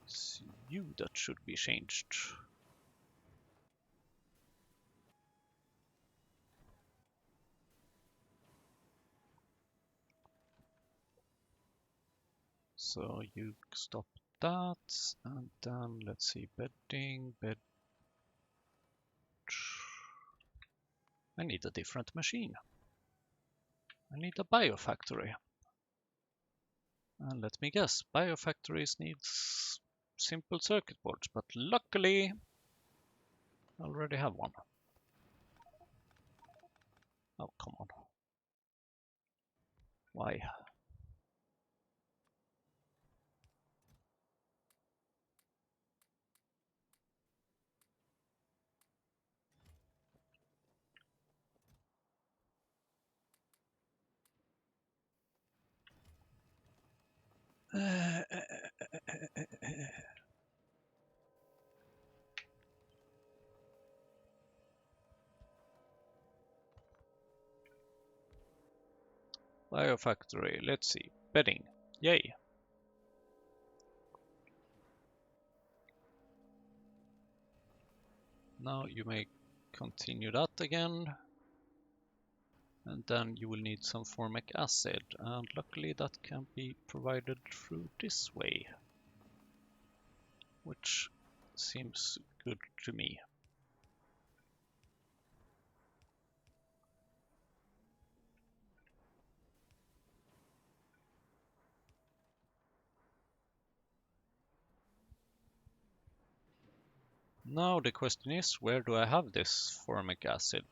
It's you that should be changed. So you stop that, and then let's see, bedding, bed. I need a different machine. I need a biofactory. And let me guess, biofactories needs simple circuit boards, but luckily I already have one. Oh, come on. Why? Biofactory, let's see. Bedding. Yay. Now you may continue that again. And then you will need some formic acid. And luckily that can be provided through this way. Which seems good to me. Now the question is, where do I have this formic acid?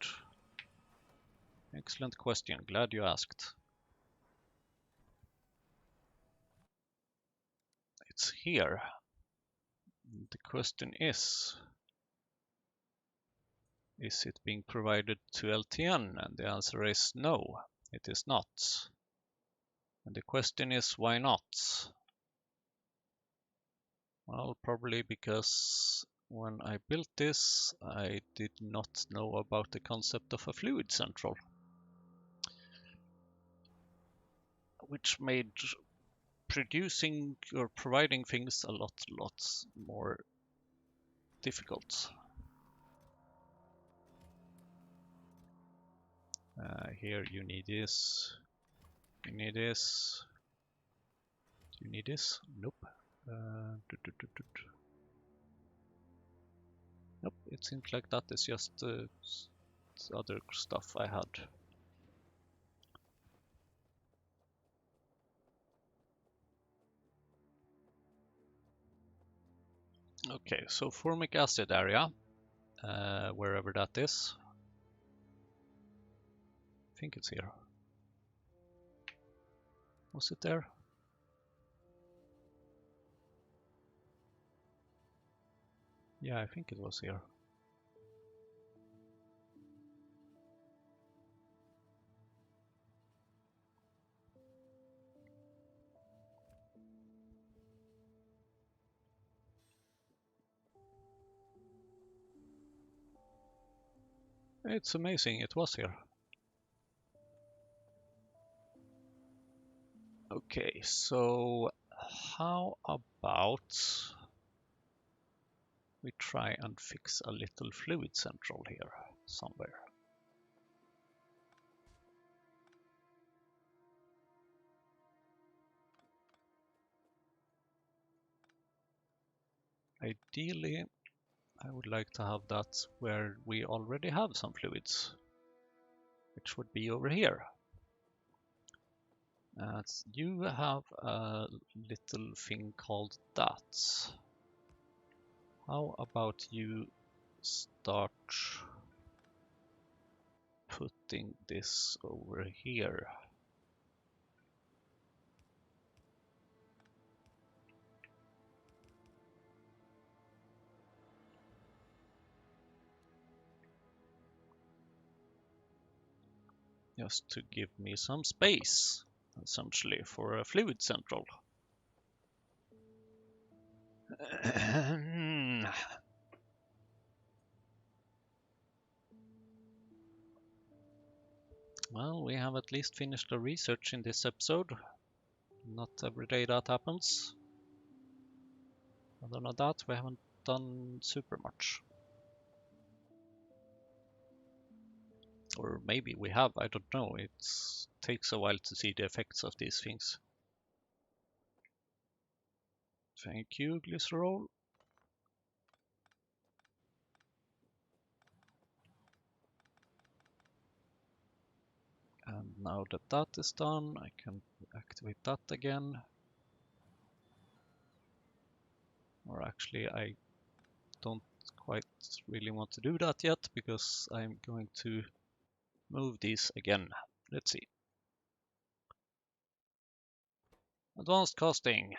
Excellent question, glad you asked. It's here. The question is it being provided to LTN? And the answer is no, it is not. And the question is, why not? Well, probably because when I built this, I did not know about the concept of a fluid central, which made producing or providing things a lot more difficult. Here you need this, you need this. Do you need this? Nope. Nope, it seems like that is just other stuff I had. Okay, so formic acid area, wherever that is. I think it's here. Was it there? Yeah, I think it was here. It's amazing, it was here. Okay, so how about we try and fix a little fluid central here somewhere. Ideally, I would like to have that where we already have some fluids, which would be over here. You have a little thing called that. How about you start putting this over here? just to give me some space, essentially, for a fluid central. Well, we have at least finished the research in this episode. Not every day that happens. Other than that, we haven't done super much. Or maybe we have, I don't know. It takes a while to see the effects of these things. Thank you, glycerol. And now that that is done, I can activate that again. Or actually, I don't quite really want to do that yet, because I'm going to move these again. Let's see. Advanced casting.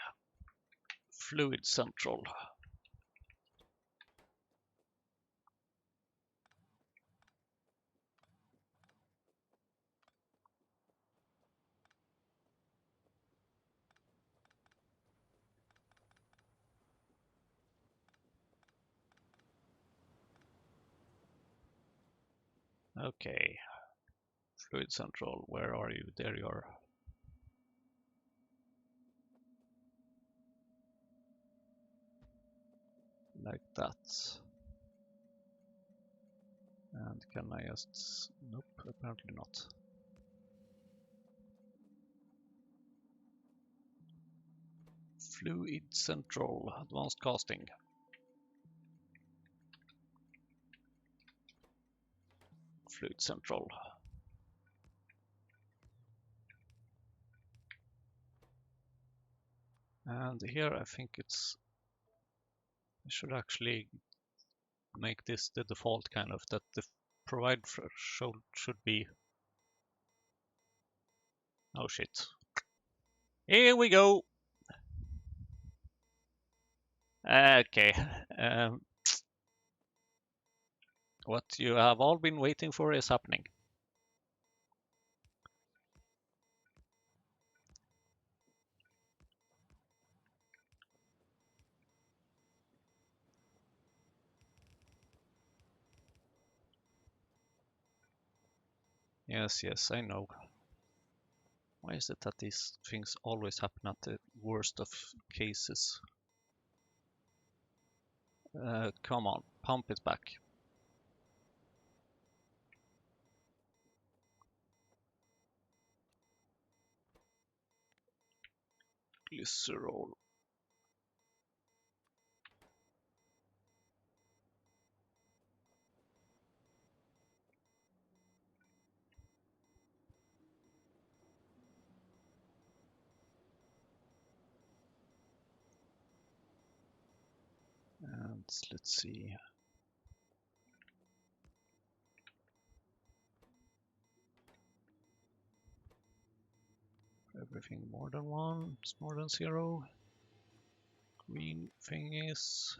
Fluid central. Okay. Fluid central, where are you? There you are. Like that. And can I just... Nope, apparently not. Fluid central, advanced casting. Fluid central. And here I think it's... I should actually make this the default kind of, that the provide threshold should be... Oh shit. Here we go! Okay. What you have all been waiting for is happening. Yes, yes, I know. Why is it that these things always happen at the worst of cases? Come on, pump it back. Glycerol. And let's see. Everything more than one, it's more than zero. Green thing is...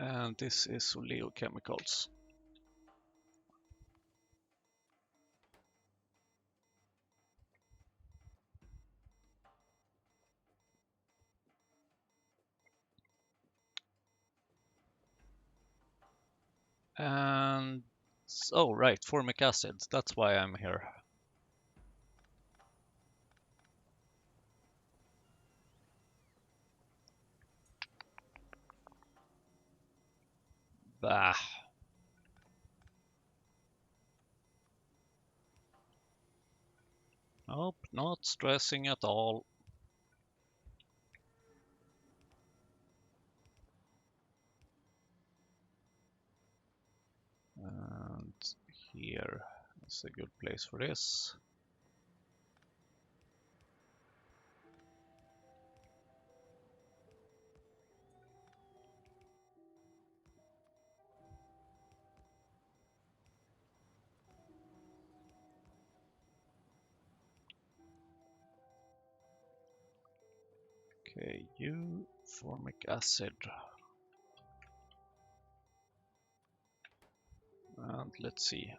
And this is oleochemicals. And... Oh, right, formic acid. That's why I'm here. Bah. Nope, not stressing at all. here is a good place for this. Okay, you formic acid. And let's see.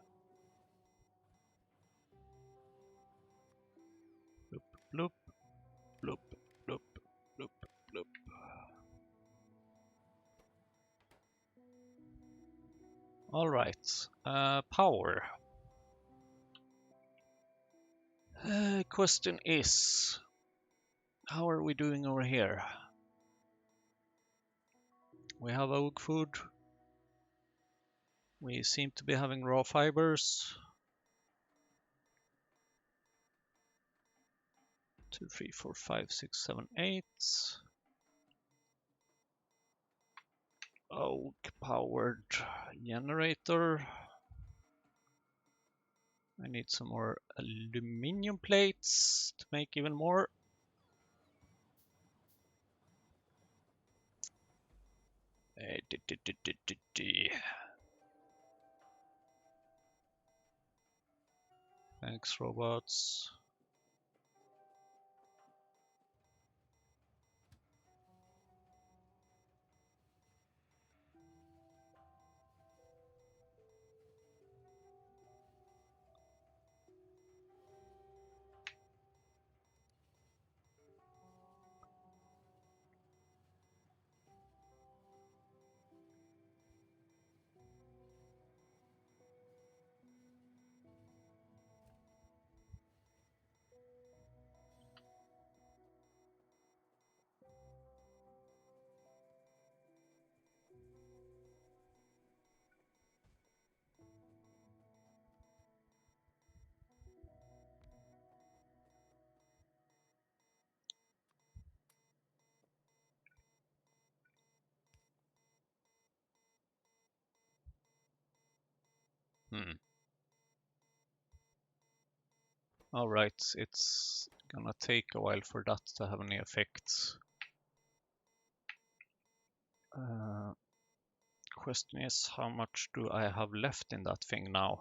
Bloop, bloop, bloop, bloop, bloop, bloop. All right, power. Question is, how are we doing over here? We have oak food. We seem to be having raw fibers. 2, 3, 4, 5, 6, 7, 8. Oak powered generator. I need some more aluminum plates to make even more. Thanks, robots. Alright, it's gonna take a while for that to have any effects. Question is, how much do I have left in that thing now?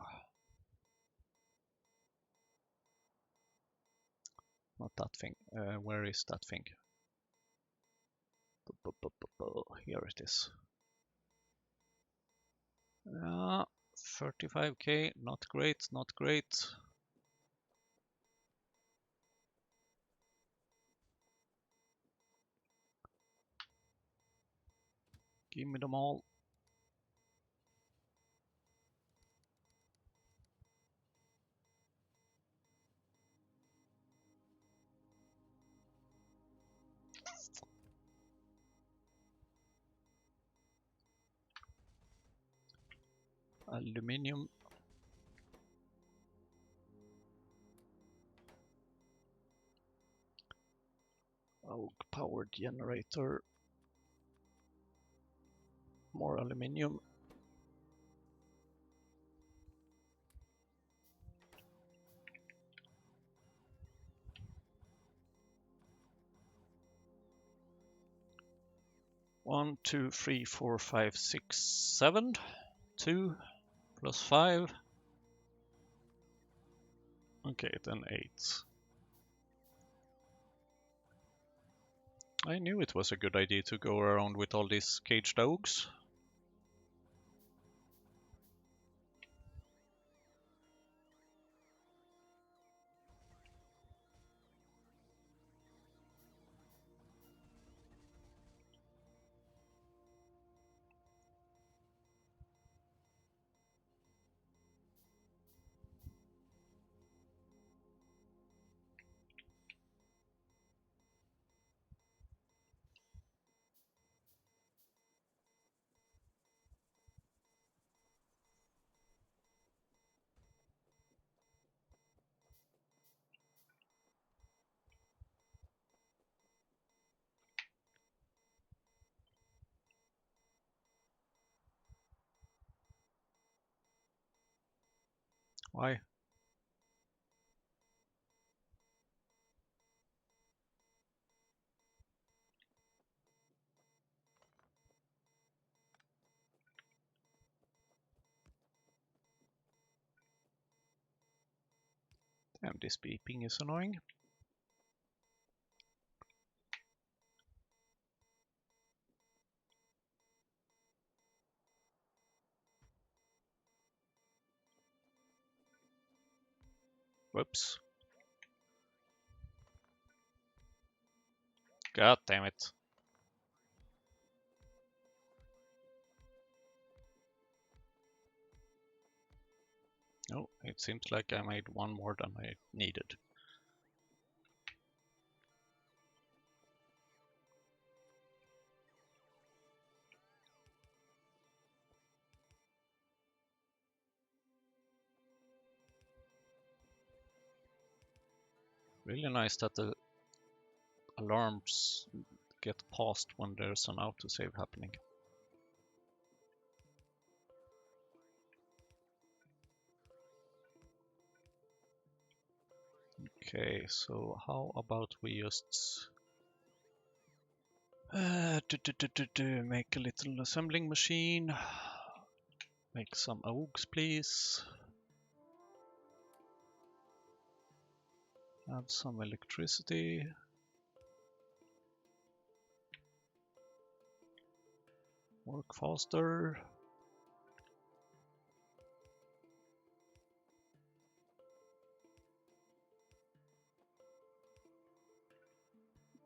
Not that thing. Where is that thing? Here it is. 35k, not great, not great. Give me them all. Aluminium. Oak powered generator. More aluminium. One, 2, 3, 4, 5, 6, 7. 2 plus 5. Okay, then 8. I knew it was a good idea to go around with all these caged dogs. Why? Damn, this beeping is annoying. Whoops. God damn it. Oh, it seems like I made one more than I needed. Really nice that the alarms get paused when there's an autosave happening. Okay, so how about we just make a little assembling machine. Make some oaks, please. Add some electricity. Work faster.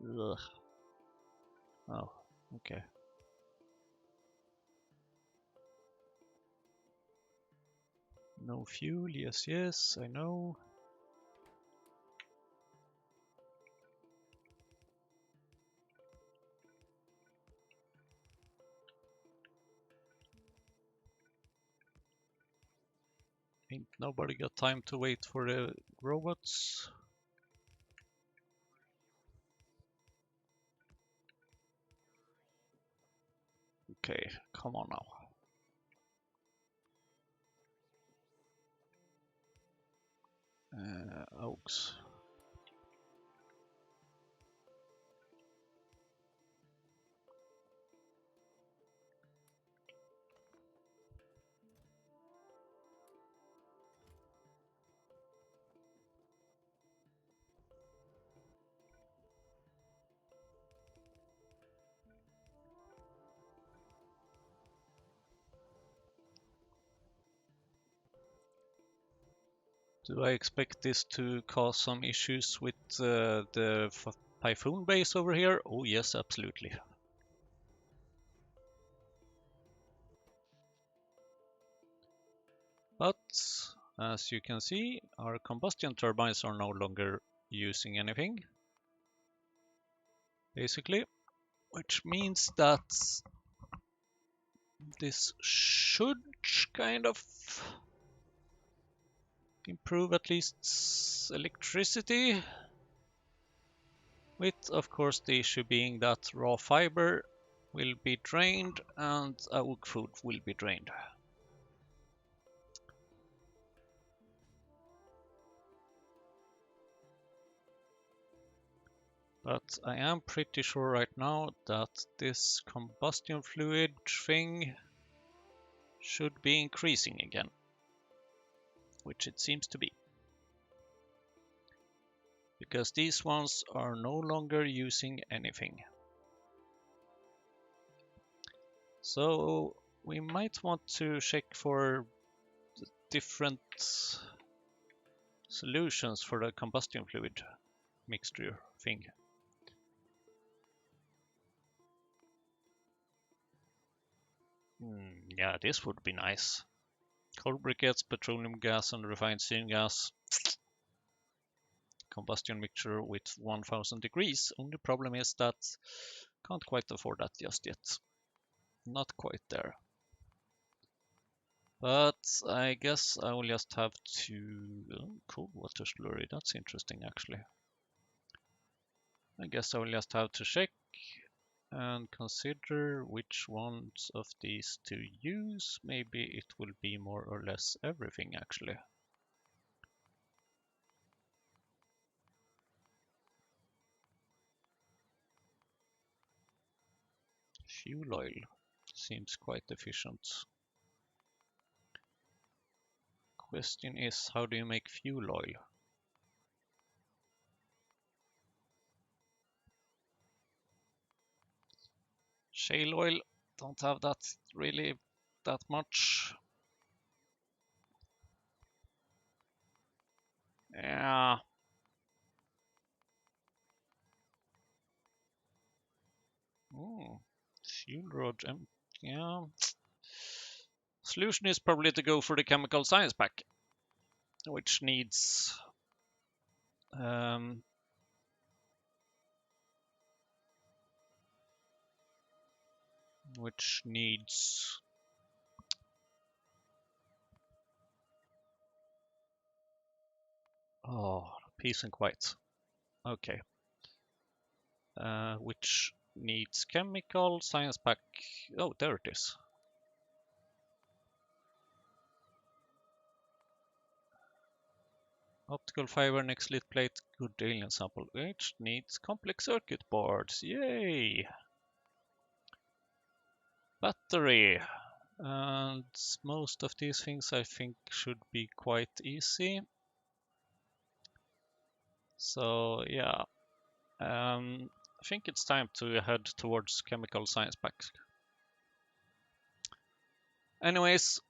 Ugh. Oh, okay. No fuel, yes, yes, I know. Ain't nobody got time to wait for the robots. Okay, come on now. Oaks. Do I expect this to cause some issues with the Typhoon base over here? Oh yes, absolutely. But as you can see, our combustion turbines are no longer using anything, basically, which means that this should kind of improve at least electricity, with of course the issue being that raw fiber will be drained and oak food will be drained. But I am pretty sure right now that this combustion fluid thing should be increasing again, which it seems to be. Because these ones are no longer using anything. So we might want to check for different solutions for the combustion fluid mixture thing. Yeah, this would be nice. Coal briquettes, petroleum gas and refined syngas. Combustion mixture with 1000 degrees. Only problem is that can't quite afford that just yet. Not quite there. But I guess I will just have to... Oh, cool water slurry, that's interesting actually. I guess I will just have to check and consider which ones of these to use. Maybe it will be more or less everything actually. Fuel oil seems quite efficient. Question is, how do you make fuel oil? Shale oil, don't have that really that much. Yeah. Fuel rod, yeah. Solution is probably to go for the chemical science pack, which needs which needs peace and quiet. Okay. Which needs chemical science pack. Oh, there it is. Optical fiber, next lit plate, good alien sample. Which needs complex circuit boards. Yay! Battery. And most of these things I think should be quite easy. So yeah, I think it's time to head towards chemical science packs. Anyways,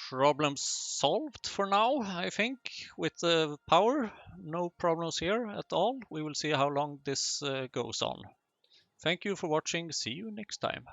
problems solved for now, I think, with the power. No problems here at all. We will see how long this goes on. Thank you for watching. See you next time.